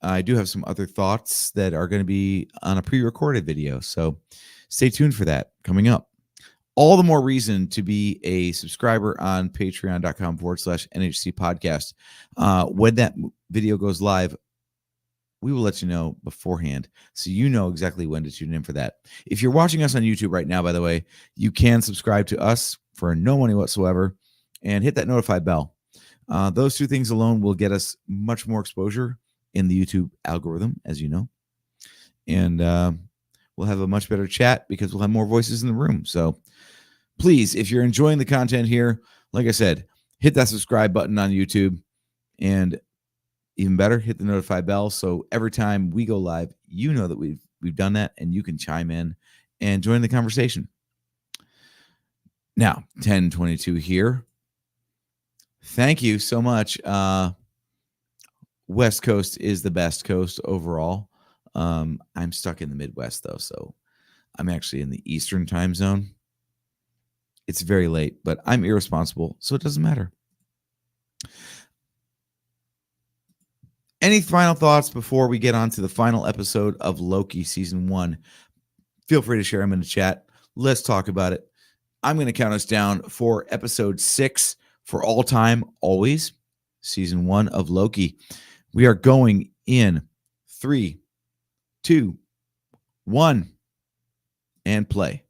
I do have some other thoughts that are going to be on a pre-recorded video. So stay tuned for that coming up. All the more reason to be a subscriber on patreon.com/NHC podcast. When that video goes live, we will let you know beforehand so you know exactly when to tune in for that. If you're watching us on YouTube right now, by the way, you can subscribe to us for no money whatsoever and hit that notify bell. Those two things alone will get us much more exposure in the YouTube algorithm, as you know. And we'll have a much better chat because we'll have more voices in the room. So please, if you're enjoying the content here, like I said, hit that subscribe button on YouTube, and even better, hit the notify bell so every time we go live, you know that we've done that, and you can chime in and join the conversation. Now, 10:22 here. Thank you so much. West Coast is the best coast overall. I'm stuck in the Midwest though, so I'm actually in the Eastern time zone. It's very late, but I'm irresponsible, so it doesn't matter. Any final thoughts before we get on to the final episode of Loki season 1? Feel free to share them in the chat. Let's talk about it. I'm going to count us down for episode 6 for all time, always, season 1 of Loki. We are going in 3, 2, 1, and play.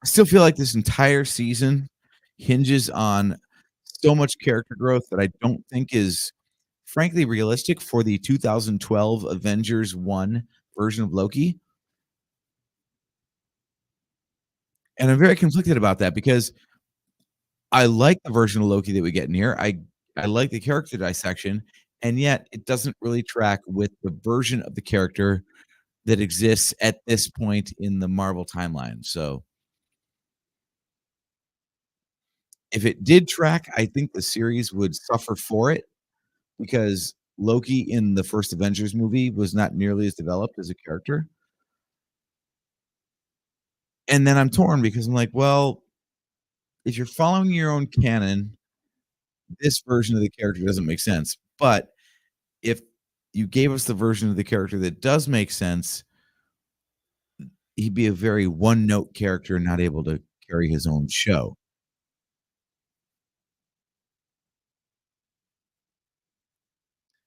I still feel like this entire season hinges on so much character growth that I don't think is frankly realistic for the 2012 Avengers 1 version of Loki. And I'm very conflicted about that because I like the version of Loki that we get in here. I like the character dissection, and yet it doesn't really track with the version of the character that exists at this point in the Marvel timeline. So if it did track, I think the series would suffer for it because Loki in the first Avengers movie was not nearly as developed as a character. And then I'm torn because I'm like, well, if you're following your own canon, this version of the character doesn't make sense. But if you gave us the version of the character that does make sense, he'd be a very one note character, not able to carry his own show.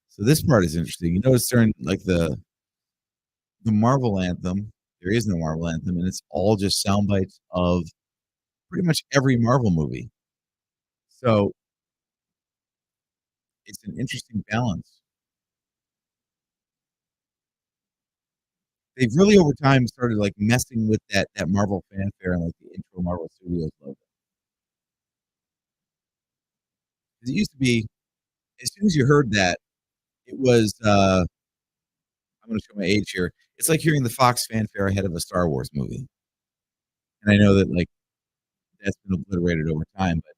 So this part is interesting. You notice during like the Marvel anthem, there is no Marvel anthem, and it's all just sound bites of pretty much every Marvel movie. So it's an interesting balance. They've really over time started like messing with that Marvel fanfare and like the intro Marvel Studios logo. 'Cause it used to be as soon as you heard that, it was I'm gonna show my age here. It's like hearing the Fox fanfare ahead of a Star Wars movie. And I know that like that's been obliterated over time, but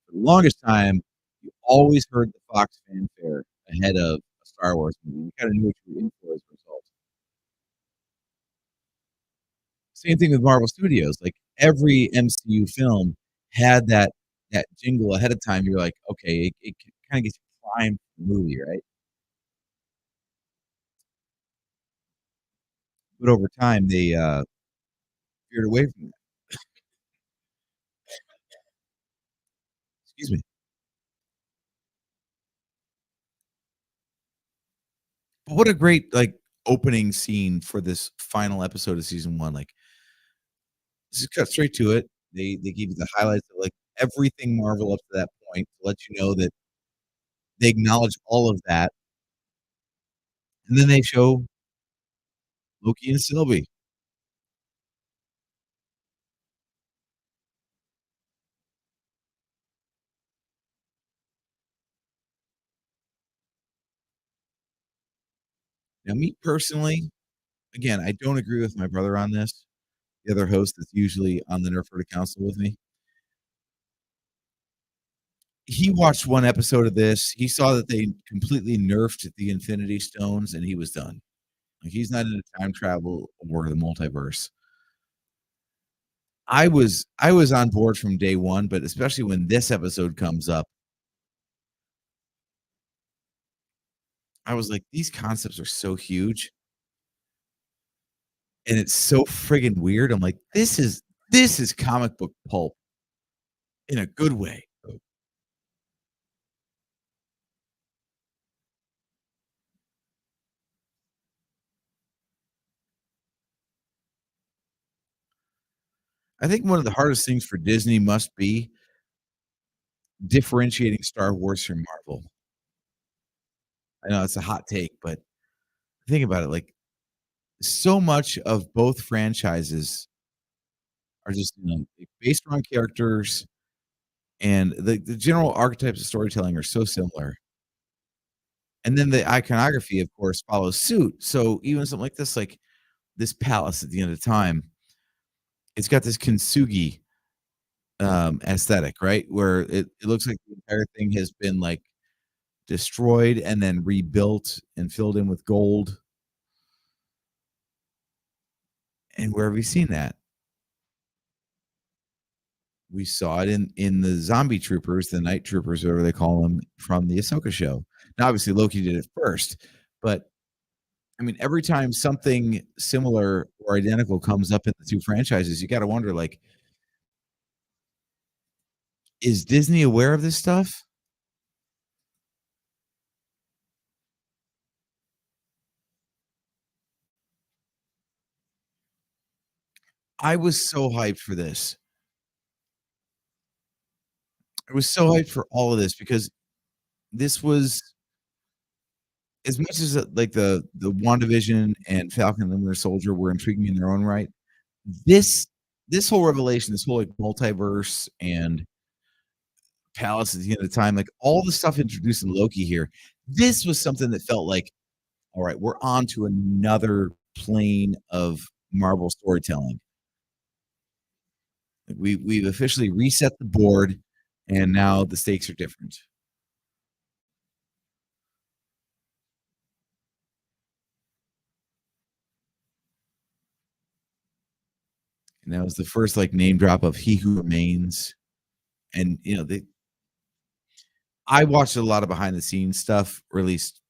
for the longest time, you always heard the Fox fanfare ahead of a Star Wars movie. You kinda knew what you were in for as a result. Same thing with Marvel Studios, like, every MCU film had that jingle ahead of time. You're like, "Okay, it kinda gets you primed for the movie," right? But over time, they, veered away from that. Excuse me. But what a great, like, opening scene for this final episode of season 1, like, just cut straight to it. They give you the highlights of, like, everything Marvel up to that point to let you know that they acknowledge all of that, and then they show Loki and Sylvie. Now, me personally, again, I don't agree with my brother on this, the other host that's usually on the Nerf Herder Council with me. He watched 1 episode of this, he saw that they completely nerfed the Infinity Stones, and he was done. Like, he's not into time travel or the multiverse. I was on board from day 1, but especially when this episode comes up, I was like, "These concepts are so huge, and it's so friggin' weird." I'm like, "This is comic book pulp in a good way." I think one of the hardest things for Disney must be differentiating Star Wars from Marvel. I know it's a hot take, but think about it, like, so much of both franchises are just, like, based around characters, and the general archetypes of storytelling are so similar, and then the iconography, of course, follows suit, so even something like this, like, this palace at the end of time, it's got this kintsugi, aesthetic, right? Where it looks like the entire thing has been, like, destroyed and then rebuilt and filled in with gold, and where have we seen that? We saw it in the zombie troopers, the night troopers, whatever they call them, from the Ahsoka show. Now, obviously, Loki did it first, but, I mean, every time something similar or identical comes up in the 2 franchises, you gotta wonder, like, is Disney aware of this stuff? I was so hyped for this. I was so hyped for all of this because this was as much as, like, the WandaVision and Falcon and the Winter Soldier were intriguing in their own right, this this whole revelation, this whole, like, multiverse and palace at the end of time, like, all the stuff introduced in Loki here, this was something that felt like, "All right, we're on to another plane of Marvel storytelling." Like, we've officially reset the board, and now the stakes are different. And that was the first like name drop of He Who Remains. And they I watched a lot of behind the scenes stuff, or at least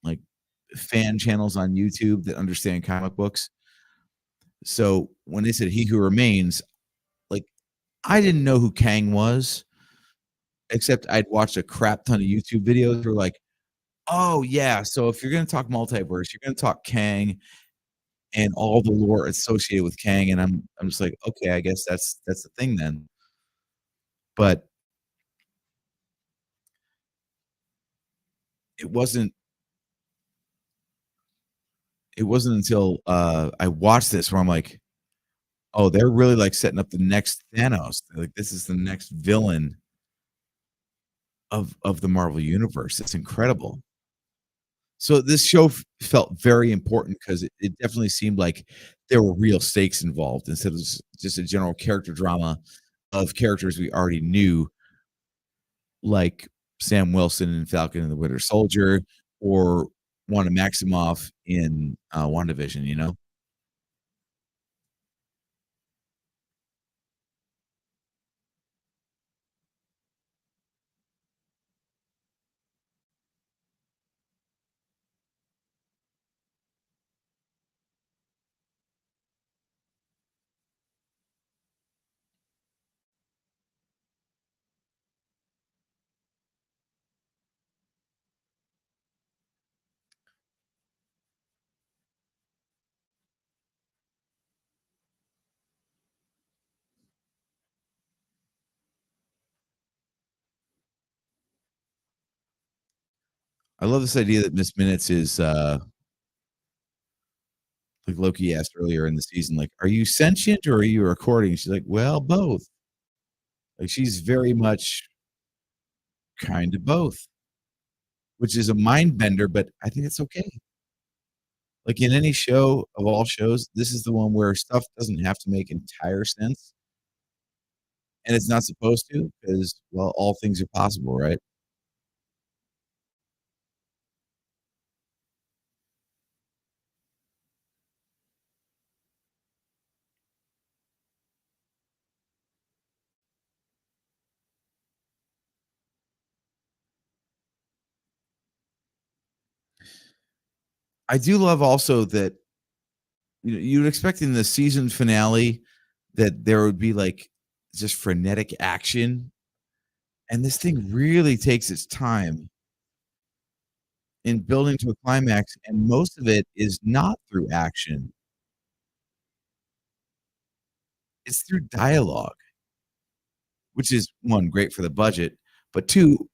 like fan channels on YouTube that understand comic books. So when they said He Who Remains, like I didn't know who Kang was, except I'd watched a crap ton of YouTube videos that were like, oh yeah, so if you're gonna talk multiverse, you're gonna talk Kang and all the lore associated with Kang. And I'm just like, okay, I guess that's the thing then. But it wasn't it wasn't until I watched this where I'm like, oh, they're really like setting up the next Thanos. Like this is the next villain of the Marvel universe. It's incredible. So this show felt very important because it definitely seemed like there were real stakes involved instead of just a general character drama of characters we already knew, like Sam Wilson in Falcon and the Winter Soldier, or Wanda Maximoff in WandaVision. I love this idea that Miss Minutes is like Loki asked earlier in the season, like, "Are you sentient or are you recording?" She's like, "Well, both." Like she's very much kind of both, which is a mind bender, but I think it's okay. Like in any show of all shows, this is the one where stuff doesn't have to make entire sense, and it's not supposed to because, well, all things are possible, right? I do love also that you would expect in the season finale that there would be like just frenetic action, and this thing really takes its time in building to a climax, and most of it is not through action. It's through dialogue, which is 1, great for the budget, but 2,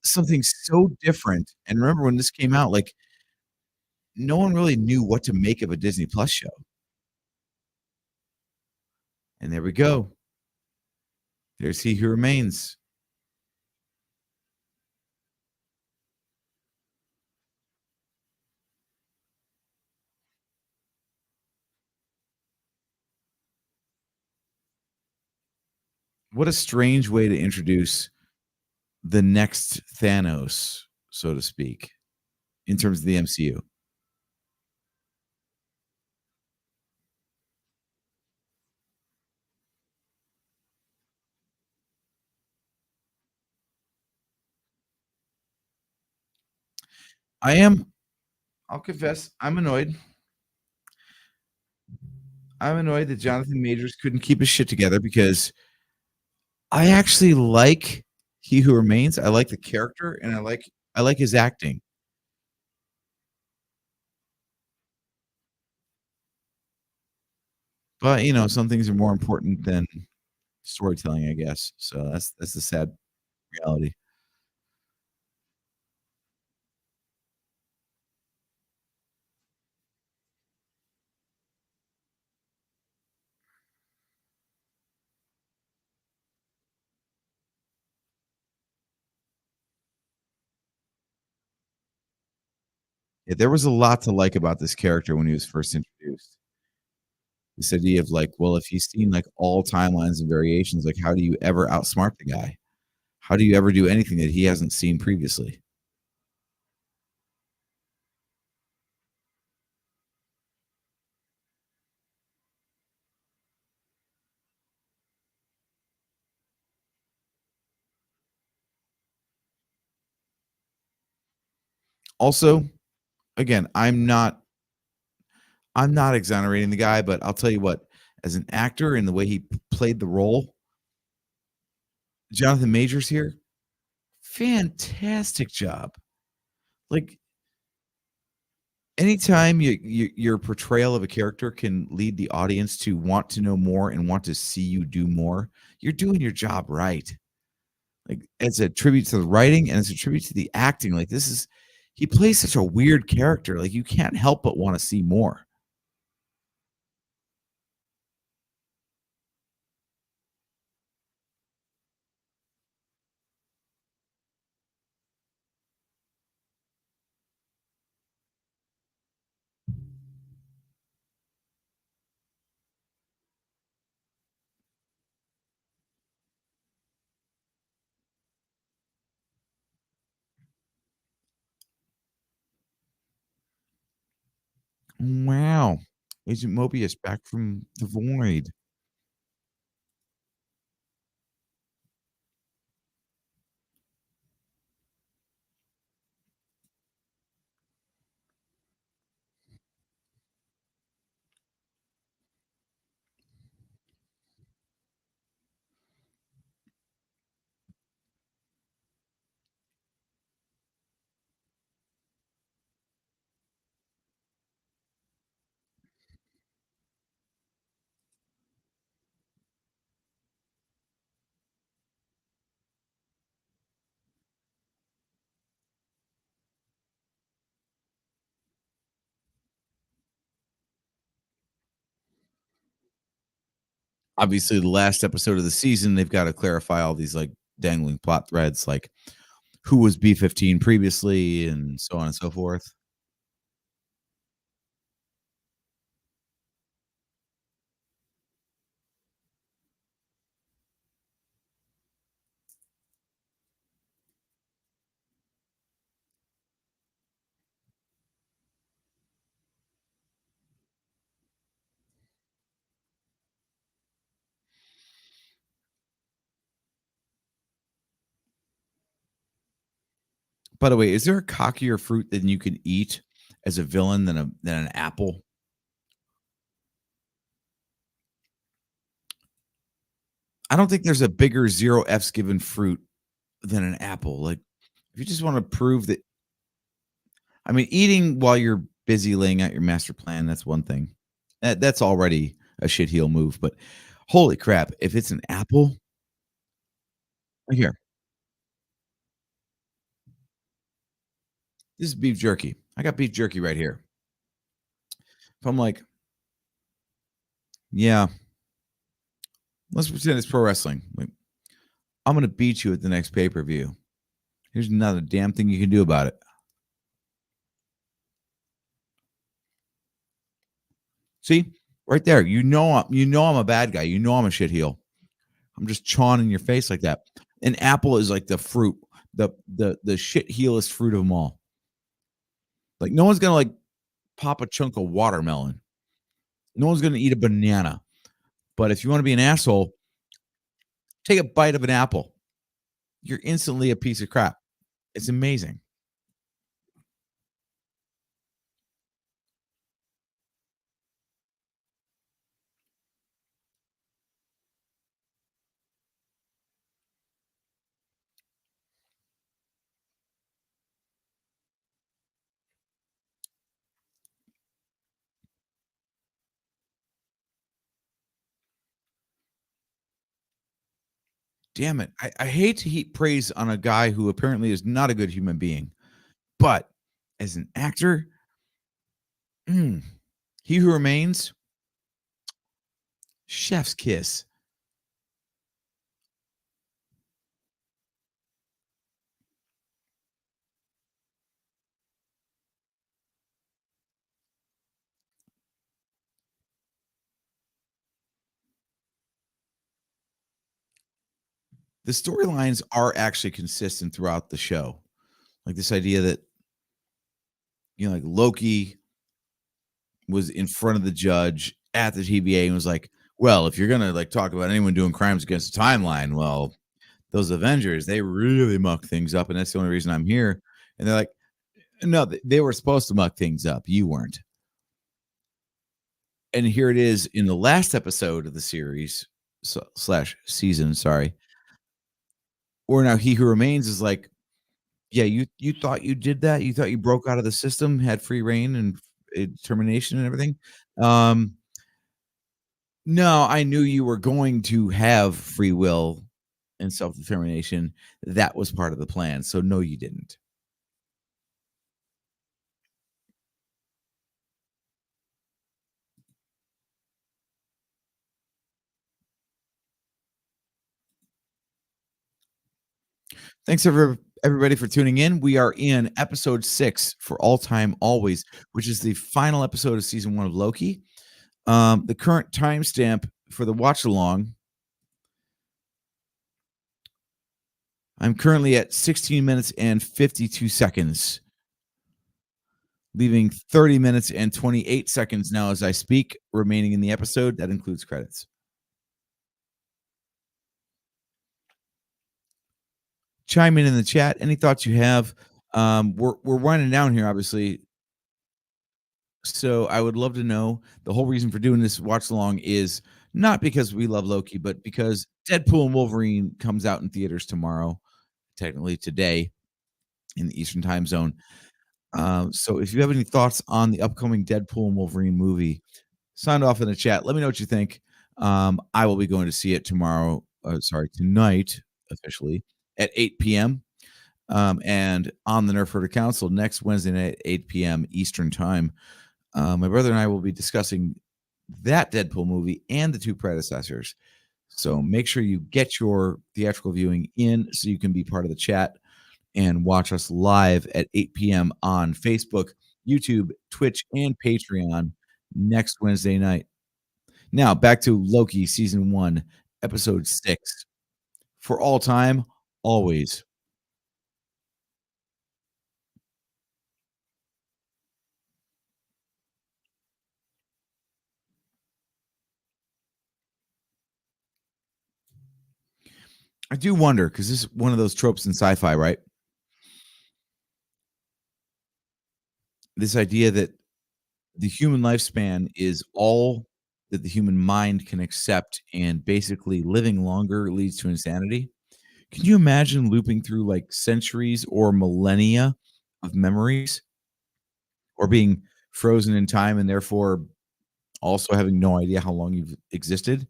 something so different. And remember when this came out, like, no one really knew what to make of a Disney Plus show. And there we go. There's He Who Remains. What a strange way to introduce the next Thanos, so to speak, in terms of the MCU. I am I'll confess, I'm annoyed. I'm annoyed that Jonathan Majors couldn't keep his shit together because I actually like He Who Remains. I like the character and I like his acting. But, some things are more important than storytelling, I guess. So that's the sad reality. Yeah, there was a lot to like about this character when he was first introduced. This idea of like, well, if he's seen like all timelines and variations, like how do you ever outsmart the guy? How do you ever do anything that he hasn't seen previously? Also, again, I'm not exonerating the guy, but I'll tell you what, as an actor and the way he played the role, Jonathan Majors here, fantastic job. Like, anytime your portrayal of a character can lead the audience to want to know more and want to see you do more, you're doing your job right. Like, it's a tribute to the writing and it's a tribute to the acting. Like, this is he plays such a weird character, like, you can't help but wanna see more. Wow. Agent Mobius back from the void. Obviously, the last episode of the season, they've gotta clarify all these, like, dangling plot threads, like, who was B-15 previously and so on and so forth. By the way, is there a cockier fruit than you can eat as a villain than an apple? I don't think there's a bigger 0 Fs given fruit than an apple. Like, if you just wanna prove that I mean, eating while you're busy laying out your master plan, that's one thing. That's already a shit heel move, but holy crap, if it's an apple here, this is beef jerky. I got beef jerky right here. If I'm like, "Yeah, let's pretend it's pro wrestling. Like, I'm gonna beat you at the next pay-per-view. Here's not a damn thing you can do about it." See? Right there. You know I'm a bad guy. You know I'm a shit heel. I'm just chawing in your face like that. An apple is like the fruit, the shit heelest fruit of them all. Like, no one's gonna, like, pop a chunk of watermelon. No one's gonna eat a banana. But if you wanna be an asshole, take a bite of an apple. You're instantly a piece of crap. It's amazing. Damn it. I hate to heap praise on a guy who apparently is not a good human being, but as an actor, mm, He Who Remains, chef's kiss. The storylines are actually consistent throughout the show. Like this idea that, like Loki was in front of the judge at the TBA and was like, well, if you're gonna like talk about anyone doing crimes against the timeline, well, those Avengers, they really muck things up, and that's the only reason I'm here. And they're like, No, they were supposed to muck things up. You weren't. And here it is in the last episode of the series slash season, sorry, where now he who remains is like, yeah, you thought you did that? You thought you broke out of the system, had free reign and termination and everything? Um, no, I knew you were going to have free will and self-determination. That was part of the plan. So no, you didn't. Thanks everybody for tuning in. We are in episode 6 for All Time Always, which is the final episode of season 1 of Loki. The current timestamp for the watch along, I'm currently at 16 minutes and 52 seconds, leaving 30 minutes and 28 seconds now as I speak remaining in the episode. That includes credits. Chime in the chat. Any thoughts you have? We're running down here, obviously. So I would love to know. The whole reason for doing this watch along is not because we love Loki, but because Deadpool and Wolverine comes out in theaters tomorrow, technically today in the Eastern time zone. So if you have any thoughts on the upcoming Deadpool and Wolverine movie, sound off in the chat. Let me know what you think. I will be going to see it tomorrow. Tonight, officially at 8 p.m. And on the Nerf Herder Council next Wednesday night at 8 p.m. Eastern time. My brother and I will be discussing that Deadpool movie and the two predecessors. So make sure you get your theatrical viewing in so you can be part of the chat and watch us live at 8 p.m. on Facebook, YouTube, Twitch, and Patreon next Wednesday night. Now, back to Loki Season 1, Episode 6. For all time, always. I do wonder, because this is one of those tropes in sci-fi, right? This idea that the human lifespan is all that the human mind can accept, and basically living longer leads to insanity. Can you imagine looping through like centuries or millennia of memories, or being frozen in time and therefore also having no idea how long you've existed?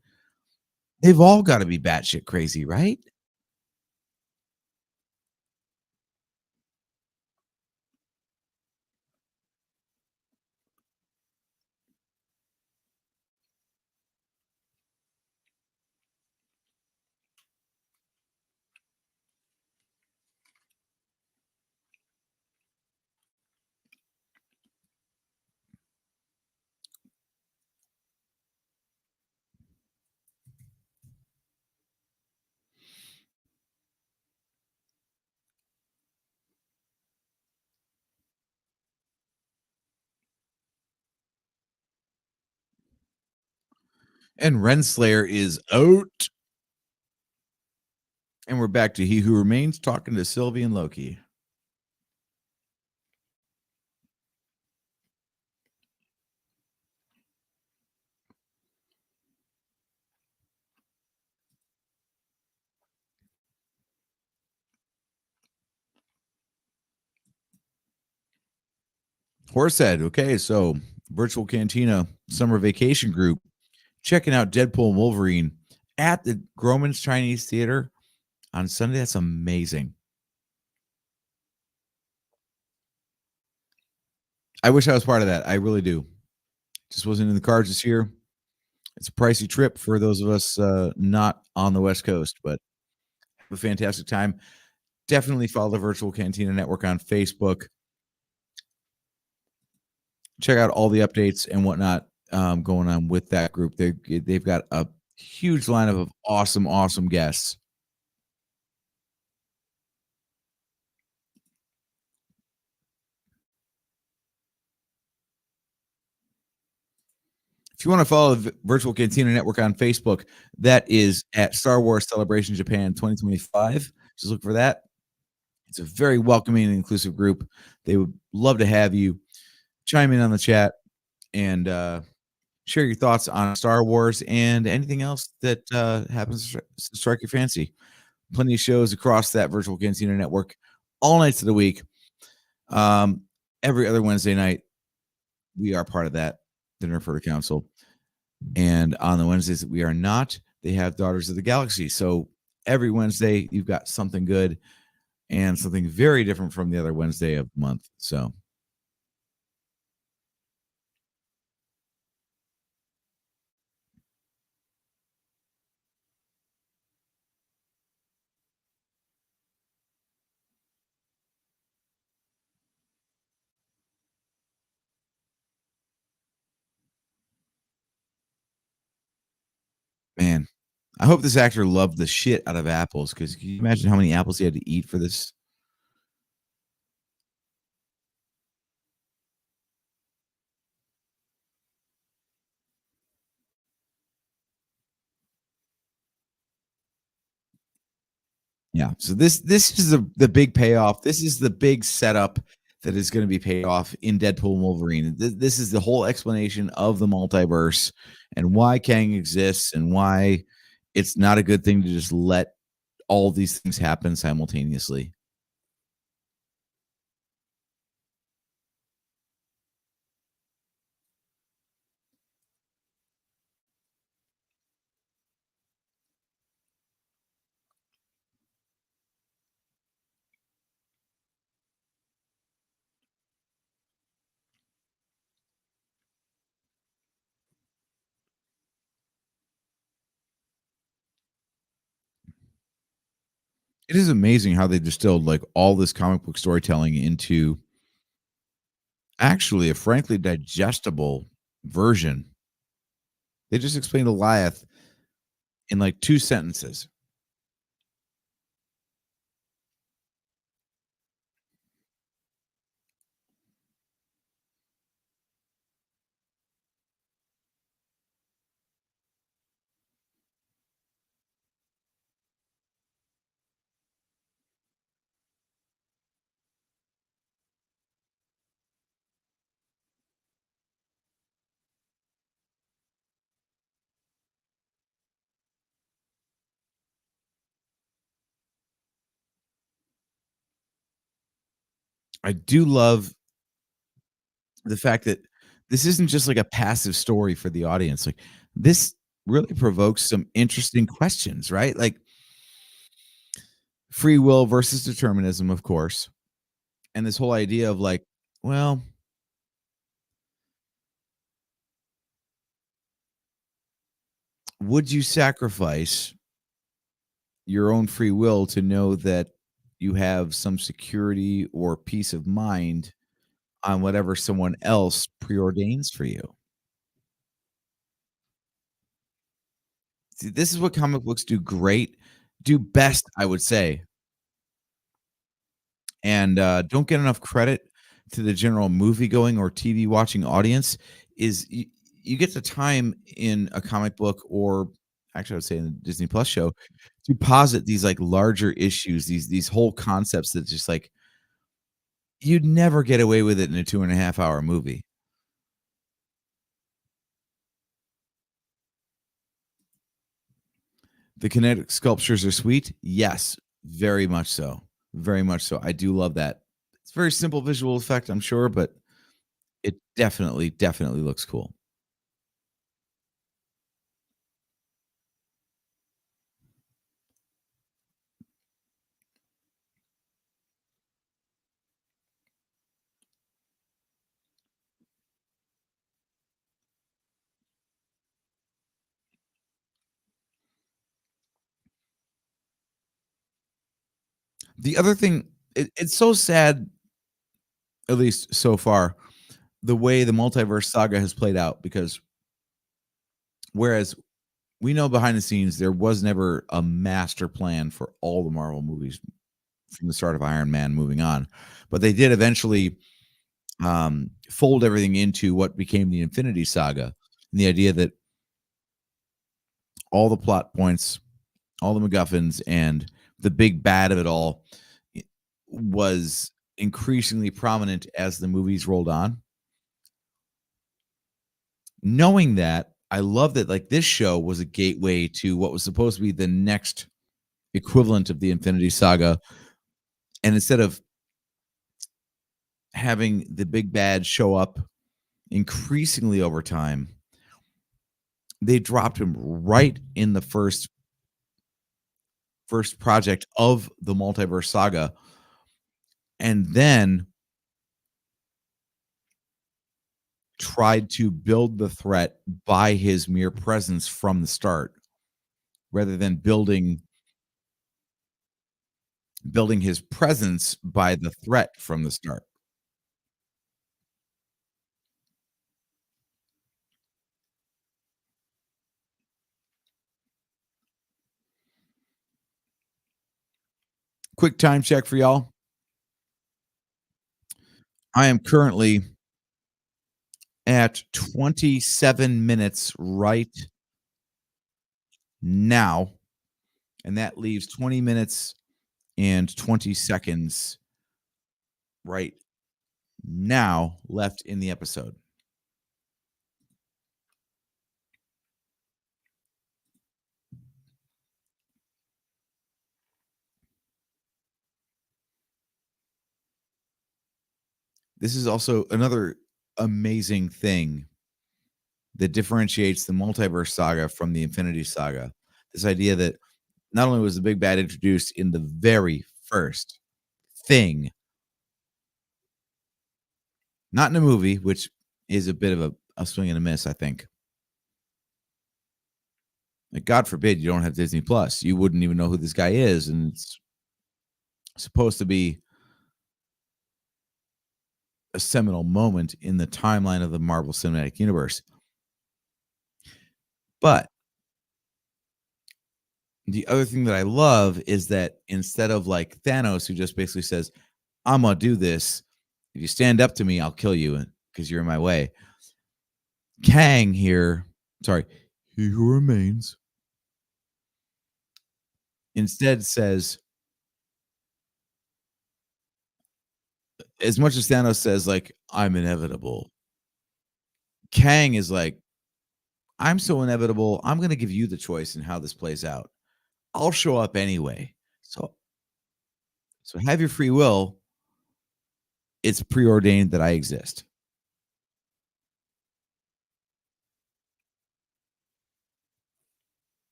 They've all got to be batshit crazy, right? And Renslayer is out. And we're back to He Who Remains talking to Sylvie and Loki. Horsehead. Okay, so Virtual Cantina Summer Vacation Group checking out Deadpool and Wolverine at the Groman's Chinese Theater on Sunday. That's amazing. I wish I was part of that. I really do. Just wasn't in the cards this year. It's a pricey trip for those of us not on the West Coast, but have a fantastic time. Definitely follow the Virtual Cantina Network on Facebook. Check out all the updates and whatnot going on with that group. They've got a huge lineup of awesome guests. If you want to follow the Virtual Cantina Network on Facebook, that is at Star Wars Celebration Japan 2025. Just look for that. It's a very welcoming and inclusive group. They would love to have you chime in on the chat and share your thoughts on Star Wars and anything else that happens to strike your fancy. Plenty of shows across that virtual Cantina network, all nights of the week. Um, every other Wednesday night, we are part of that, the Nerf Herder Council. And on the Wednesdays that we are not, they have Daughters of the Galaxy. So every Wednesday, you've got something good and something very different from the other Wednesday of the month. So man, I hope this actor loved the shit out of apples because can you imagine how many apples he had to eat for this? Yeah. So this is the big payoff. This is the big setup that is going to be paid off in Deadpool and Wolverine. This is the whole explanation of the multiverse and why Kang exists and why it's not a good thing to just let all these things happen simultaneously. It is amazing how they distilled like all this comic book storytelling into actually a frankly digestible version. They just explained Goliath in like 2 sentences. I do love the fact that this isn't just like a passive story for the audience. Like this really provokes some interesting questions, right? Like free will versus determinism, of course. And this whole idea of like, well, would you sacrifice your own free will to know that you have some security or peace of mind on whatever someone else preordains for you? See, this is what comic books do best, I would say. And don't get enough credit to the general movie going or TV watching audience is you get the time in a comic book or actually I would say in the Disney Plus show to posit these like larger issues, these whole concepts that just like you'd never get away with it in a 2.5 hour movie. The kinetic sculptures are sweet. Yes, very much so. Very much so. I do love that. It's a very simple visual effect, I'm sure, but it definitely looks cool. The other thing, it's so sad, at least so far, the way the multiverse saga has played out because whereas we know behind the scenes there was never a master plan for all the Marvel movies from the start of Iron Man moving on, but they did eventually fold everything into what became the Infinity Saga, and the idea that all the plot points, all the MacGuffins, and the big bad of it all was increasingly prominent as the movies rolled on. Knowing that, I love that, like, this show was a gateway to what was supposed to be the next equivalent of the Infinity Saga, and instead of having the big bad show up increasingly over time, they dropped him right in the first project of the multiverse saga, and then tried to build the threat by his mere presence from the start, rather than building his presence by the threat from the start. Quick time check for y'all. I am currently at 27 minutes right now, and that leaves 20 minutes and 20 seconds right now left in the episode. This is also another amazing thing that differentiates the multiverse saga from the Infinity Saga. This idea that not only was the big bad introduced in the very first thing, not in a movie, which is a bit of a swing and a miss, I think. Like, God forbid you don't have Disney Plus. You wouldn't even know who this guy is. And it's supposed to be a seminal moment in the timeline of the Marvel Cinematic Universe. But the other thing that I love is that instead of like Thanos, who just basically says, I'm going to do this. If you stand up to me, I'll kill you because you're in my way. Kang here, sorry, he who remains, instead says, as much as Thanos says, like, I'm inevitable, Kang is like, I'm so inevitable, I'm going to give you the choice in how this plays out. I'll show up anyway. So have your free will. It's preordained that I exist.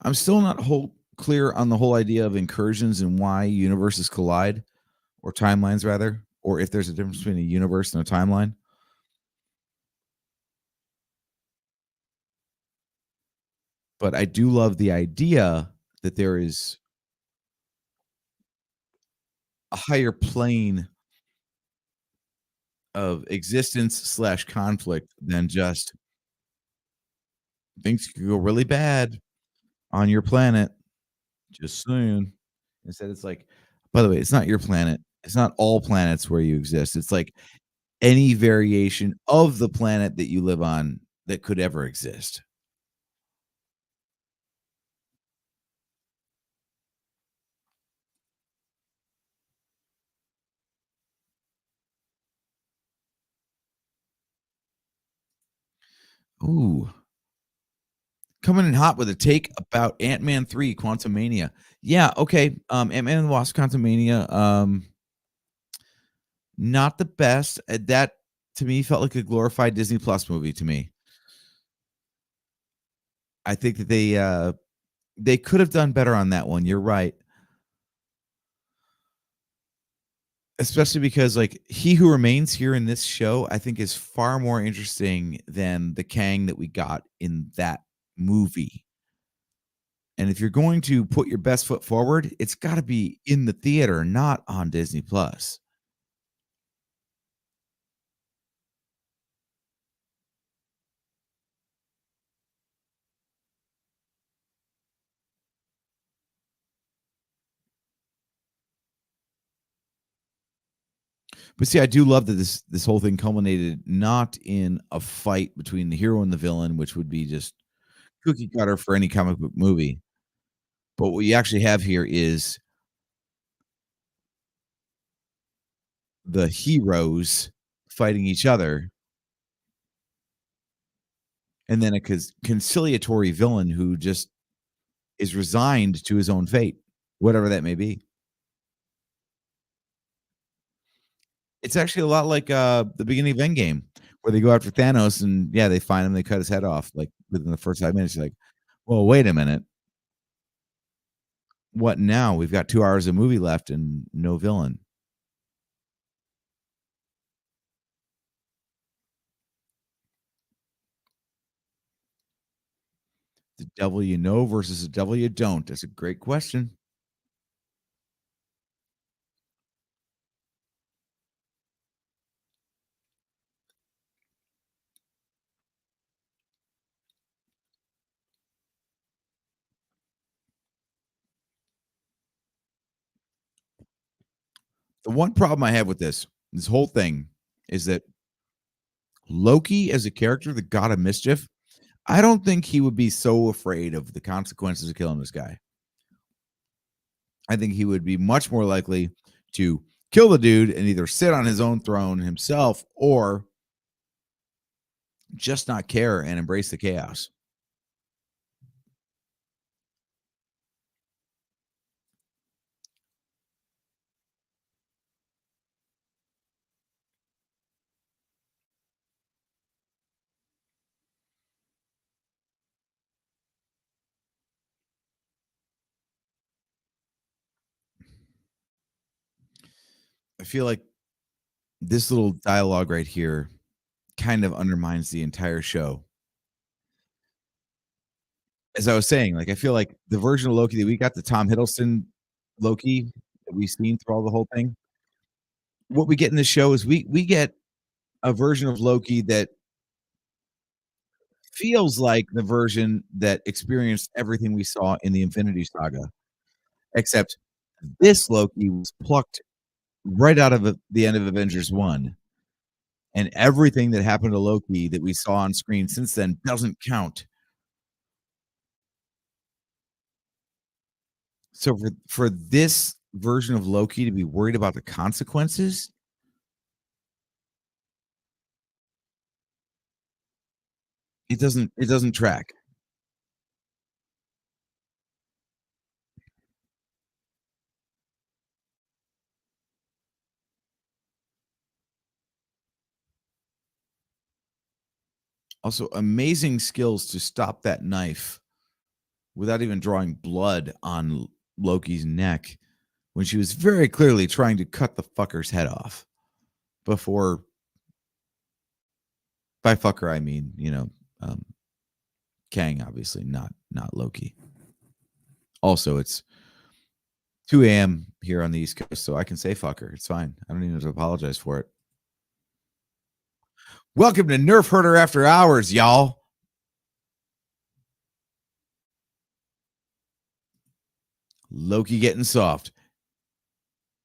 I'm still not clear on the whole idea of incursions and why universes collide, or timelines rather, or if there's a difference between a universe and a timeline. But I do love the idea that there is a higher plane of existence slash conflict than just things could go really bad on your planet. Just saying. Instead, it's like, by the way, it's not your planet. It's not all planets where you exist. It's like any variation of the planet that you live on that could ever exist. Ooh, coming in hot with a take about Ant-Man 3: Quantumania. Yeah, okay. Ant-Man and the Wasp: Quantumania. Not the best. That to me felt like a glorified Disney Plus movie to me. I think that they could have done better on that one. You're right. Especially because like He Who Remains here in this show, I think is far more interesting than the Kang that we got in that movie. And if you're going to put your best foot forward, it's got to be in the theater, not on Disney Plus. But see, I do love that this whole thing culminated not in a fight between the hero and the villain, which would be just cookie cutter for any comic book movie. But what you actually have here is the heroes fighting each other, and then a conciliatory villain who just is resigned to his own fate, whatever that may be. It's actually a lot like, the beginning of Endgame, where they go after Thanos and, yeah, they find him, they cut his head off, like, within the first 5 minutes. You're like, "Well, wait a minute. What now? We've got 2 hours of movie left and no villain." The devil you know versus the devil you don't. That's a great question. The one problem I have with this whole thing is that Loki as a character, the god of mischief, I don't think he would be so afraid of the consequences of killing this guy. I think he would be much more likely to kill the dude and either sit on his own throne himself or just not care and embrace the chaos. I feel like this little dialogue right here kind of undermines the entire show. As I was saying, like, I feel like the version of Loki that we got, the Tom Hiddleston Loki that we've seen through all the whole thing, what we get in this show is we get a version of Loki that feels like the version that experienced everything we saw in the Infinity Saga, except this Loki was plucked right out of the end of Avengers 1, and everything that happened to Loki that we saw on screen since then doesn't count. So for this version of Loki to be worried about the consequences, it doesn't track. Also, amazing skills to stop that knife without even drawing blood on Loki's neck when she was very clearly trying to cut the fucker's head off before by fucker I mean, um, Kang, obviously, not Loki. Also, it's 2 a.m. here on the East Coast, so I can say fucker. It's fine. I don't even have to apologize for it. Welcome to Nerf Herder After Hours, y'all. Loki getting soft.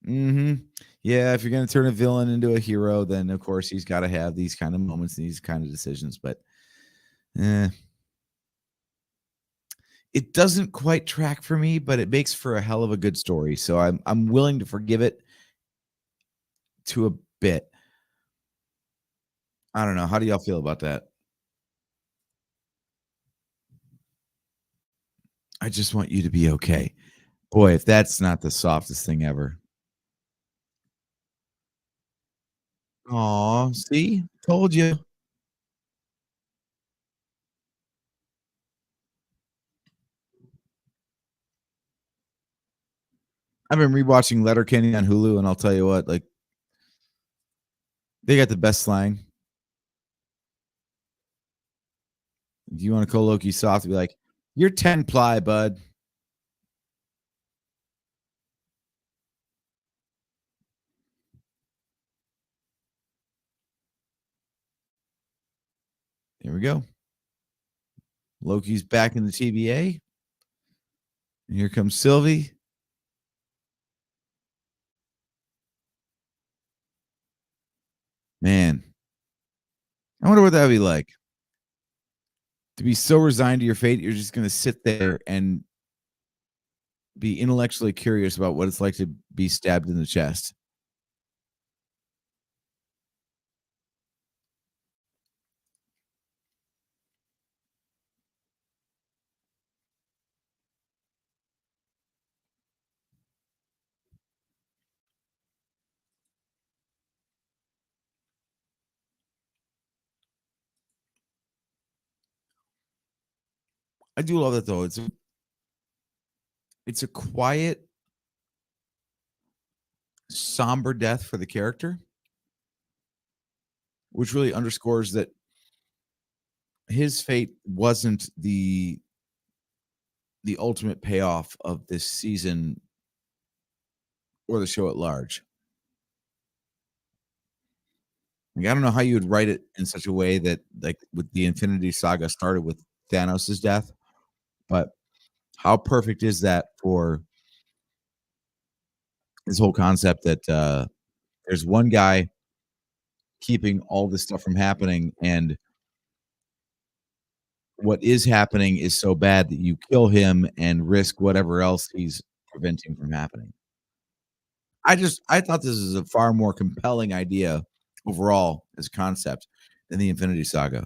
Yeah, if you're gonna turn a villain into a hero, then of course he's got to have these kind of moments and these kind of decisions. But eh, it doesn't quite track for me, but it makes for a hell of a good story. So I'm willing to forgive it to a bit. I don't know. How do y'all feel about that? I just want you to be okay. Boy, if that's not the softest thing ever. Aw, see? Told you. I've been rewatching Letterkenny on Hulu, and I'll tell you what, like, they got the best slang. If you want to call Loki soft, be like, "You're 10 ply, bud." There we go. Loki's back in the TVA. And here comes Sylvie. Man, I wonder what that'd be like. To be so resigned to your fate, you're just going to sit there and be intellectually curious about what it's like to be stabbed in the chest. I do love that though. It's a quiet, somber death for the character, which really underscores that his fate wasn't the ultimate payoff of this season or the show at large. Like, I don't know how you would write it in such a way that, like, with the Infinity Saga started with Thanos' death, but how perfect is that for this whole concept that there's one guy keeping all this stuff from happening, and what is happening is so bad that you kill him and risk whatever else he's preventing from happening. I thought this is a far more compelling idea overall as a concept than the Infinity Saga.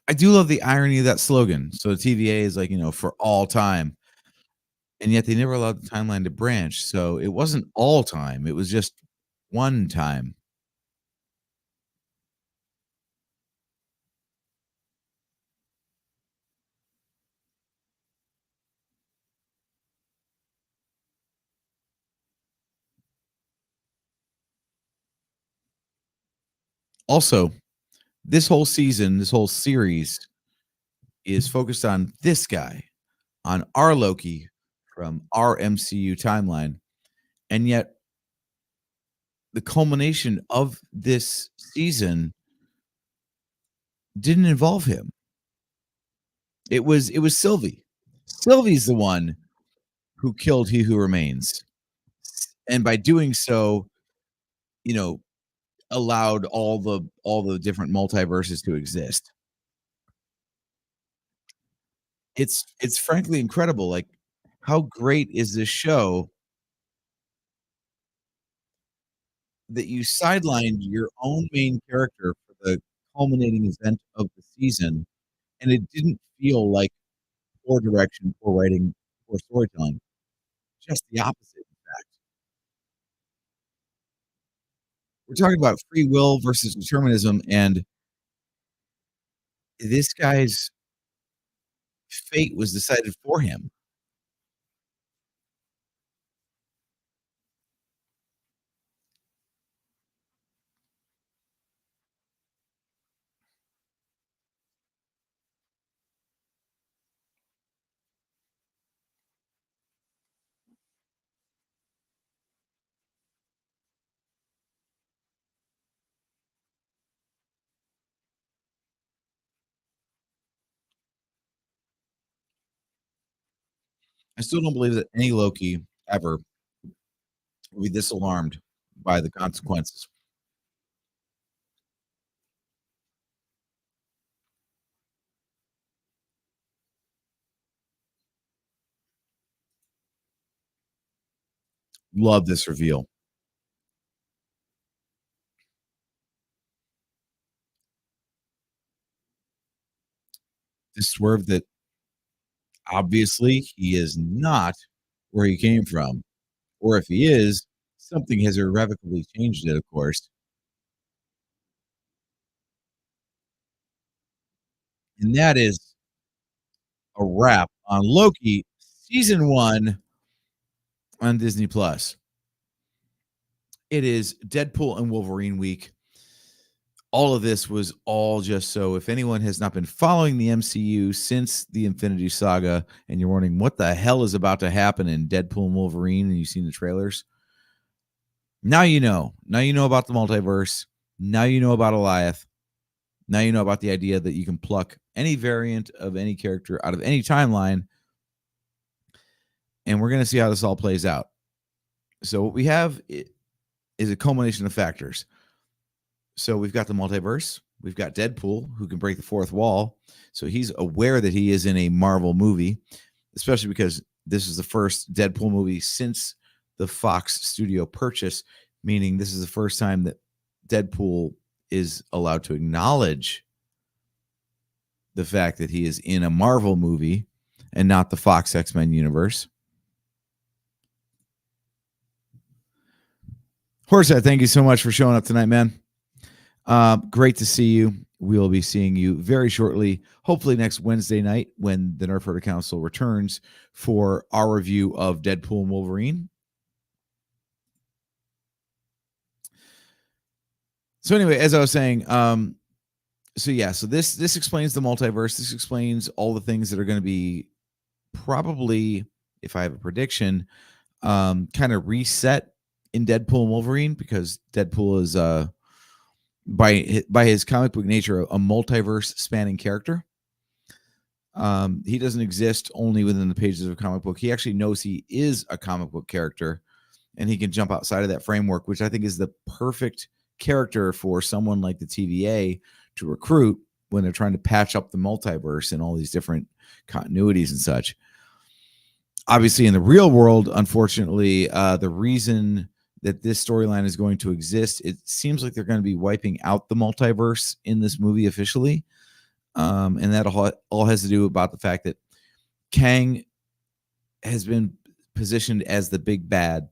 I do love the irony of that slogan. So the TVA is like, for all time. And yet they never allowed the timeline to branch. So it wasn't all time. It was just one time. Also, this whole season, this whole series is focused on this guy, on our Loki from our MCU timeline. And yet the culmination of this season didn't involve him. It was Sylvie. Sylvie's the one who killed He Who Remains. And by doing so, you know, allowed all the different multiverses to exist. It's frankly incredible. Like, how great is this show that you sidelined your own main character for the culminating event of the season, and it didn't feel like poor direction, poor writing, poor storytelling. Just the opposite, in fact. We're talking about free will versus determinism, and this guy's fate was decided for him. I still don't believe that any Loki ever will be this alarmed by the consequences. Love this reveal. This swerve that obviously he is not where he came from. Or if he is, something has irrevocably changed it, of course. And that is a wrap on Loki season 1 on Disney Plus. It is Deadpool and Wolverine week. All of this was all just so if anyone has not been following the MCU since the Infinity Saga and you're wondering what the hell is about to happen in Deadpool and Wolverine and you've seen the trailers, now you know. Now you know about the multiverse. Now you know about Eliath. Now you know about the idea that you can pluck any variant of any character out of any timeline. And we're going to see how this all plays out. So what we have is a culmination of factors. So we've got the multiverse. We've got Deadpool, who can break the fourth wall. So he's aware that he is in a Marvel movie, especially because this is the first Deadpool movie since the Fox studio purchase, meaning this is the first time that Deadpool is allowed to acknowledge the fact that he is in a Marvel movie and not the Fox X-Men universe. Horsehead, thank you so much for showing up tonight, man. Great to see you. We'll be seeing you very shortly, hopefully next Wednesday night when the Nerf Herder Council returns for our review of Deadpool and Wolverine. So anyway, as I was saying, so this explains the multiverse. This explains all the things that are going to be probably, if I have a prediction, kind of reset in Deadpool and Wolverine, because Deadpool is by his comic book nature a multiverse spanning character. He doesn't exist only within the pages of a comic book. He actually knows he is a comic book character, and he can jump outside of that framework, which I think is the perfect character for someone like the TVA to recruit when they're trying to patch up the multiverse and all these different continuities and such. Obviously, in the real world, unfortunately, the reason that this storyline is going to exist, it seems like they're going to be wiping out the multiverse in this movie officially. And that all has to do about the fact that Kang has been positioned as the big bad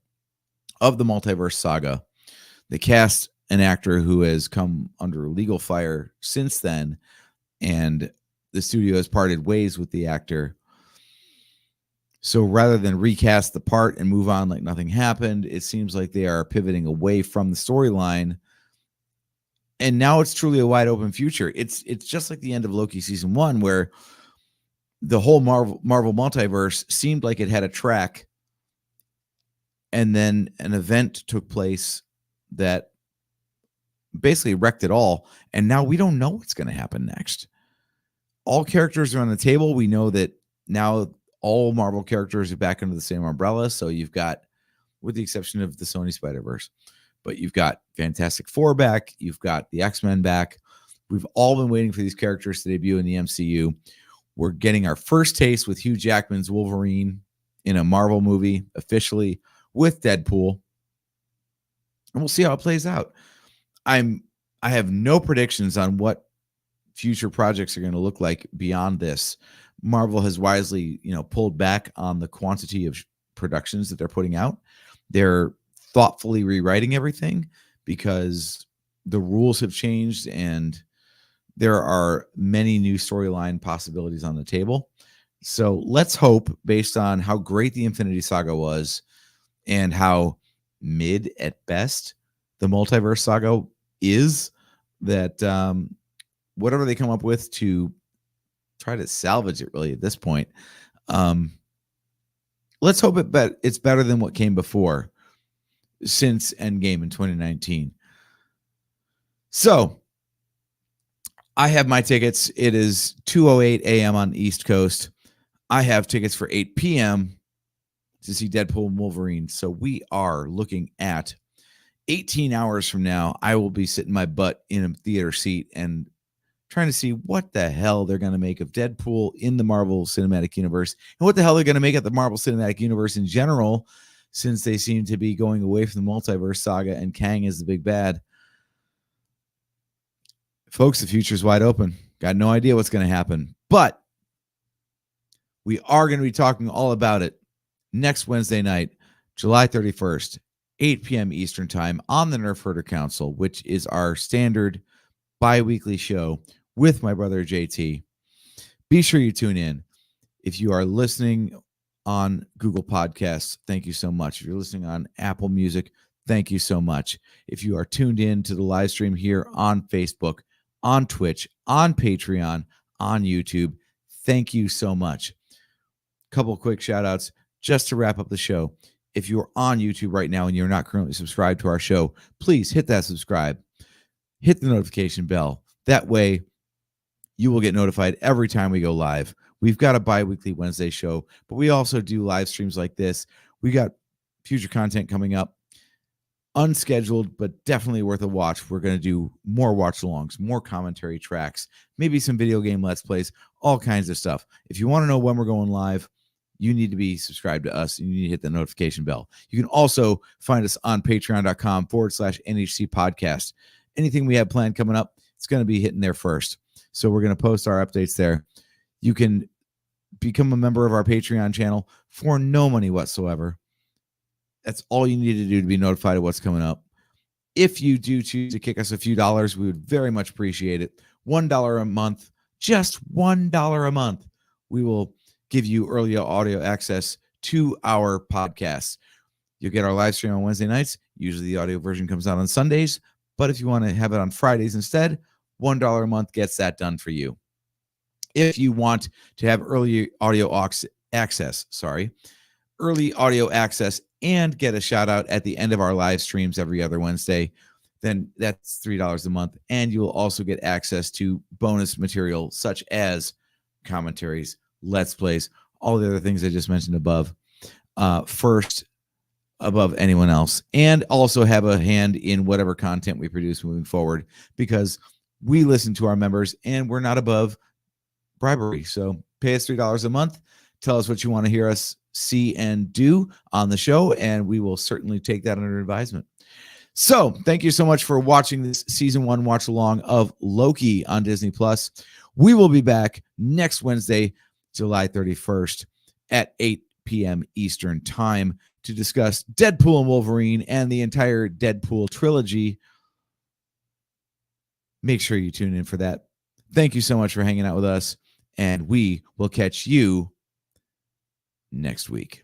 of the multiverse saga. They cast an actor who has come under legal fire since then, and the studio has parted ways with the actor. So rather than recast the part and move on like nothing happened, it seems like they are pivoting away from the storyline. And now it's truly a wide open future. It's just like the end of Loki season 1, where the whole Marvel multiverse seemed like it had a track, and then an event took place that basically wrecked it all. And now we don't know what's going to happen next. All characters are on the table. We know that now all Marvel characters are back under the same umbrella. So you've got, with the exception of the Sony Spider-Verse, but you've got Fantastic Four back. You've got the X-Men back. We've all been waiting for these characters to debut in the MCU. We're getting our first taste with Hugh Jackman's Wolverine in a Marvel movie officially with Deadpool. And we'll see how it plays out. I have no predictions on what future projects are going to look like beyond this. Marvel has wisely, pulled back on the quantity of productions that they're putting out. They're thoughtfully rewriting everything because the rules have changed and there are many new storyline possibilities on the table. So let's hope, based on how great the Infinity Saga was and how mid at best the Multiverse Saga is, that whatever they come up with to try to salvage it really at this point, let's hope it's better than what came before since Endgame in 2019. So I have my tickets. It is 2:08 a.m. on the East Coast. I have tickets for 8 p.m. to see Deadpool and Wolverine. So we are looking at 18 hours from now. I will be sitting my butt in a theater seat and trying to see what the hell they're going to make of Deadpool in the Marvel Cinematic Universe, and what the hell they're going to make of the Marvel Cinematic Universe in general, since they seem to be going away from the multiverse saga and Kang is the big bad. Folks, the future's wide open. Got no idea what's going to happen, but we are going to be talking all about it next Wednesday night, July 31st, 8 p.m. Eastern Time on the Nerf Herder Council, which is our standard bi-weekly show with my brother JT. Be sure you tune in. If you are listening on Google Podcasts, thank you so much. If you're listening on Apple Music, thank you so much. If you are tuned in to the live stream here on Facebook, on Twitch, on Patreon, on YouTube, thank you so much. Couple quick shout outs just to wrap up the show. If you're on YouTube right now and you're not currently subscribed to our show, please hit that subscribe. hit the notification bell. That way, you will get notified every time we go live. We've got a bi-weekly Wednesday show, but we also do live streams like this. We got future content coming up, unscheduled, but definitely worth a watch. We're going to do more watch-alongs, more commentary tracks, maybe some video game Let's Plays, all kinds of stuff. If you want to know when we're going live, you need to be subscribed to us and you need to hit the notification bell. You can also find us on patreon.com/NHC podcast. Anything we have planned coming up, it's going to be hitting there first. So we're going to post our updates there. You can become a member of our Patreon channel for no money whatsoever. That's all you need to do to be notified of what's coming up. If you do choose to kick us a few dollars, we would very much appreciate it. $1 a month, just $1 a month. We will give you early audio access to our podcasts. You'll get our live stream on Wednesday nights. Usually the audio version comes out on Sundays. But if you want to have it on Fridays instead, $1 a month gets that done for you. If you want to have early audio access and get a shout out at the end of our live streams every other Wednesday, then that's $3 a month. And you will also get access to bonus material such as commentaries, Let's Plays, all the other things I just mentioned above, first above anyone else, and also have a hand in whatever content we produce moving forward, because we listen to our members and we're not above bribery. So pay us $3 a month. Tell us what you want to hear us see and do on the show, and we will certainly take that under advisement. So thank you so much for watching this season 1 watch along of Loki on Disney Plus. We will be back next Wednesday, July 31st at 8 p.m. Eastern time to discuss Deadpool and Wolverine and the entire Deadpool trilogy. Make sure you tune in for that. Thank you so much for hanging out with us, and we will catch you next week.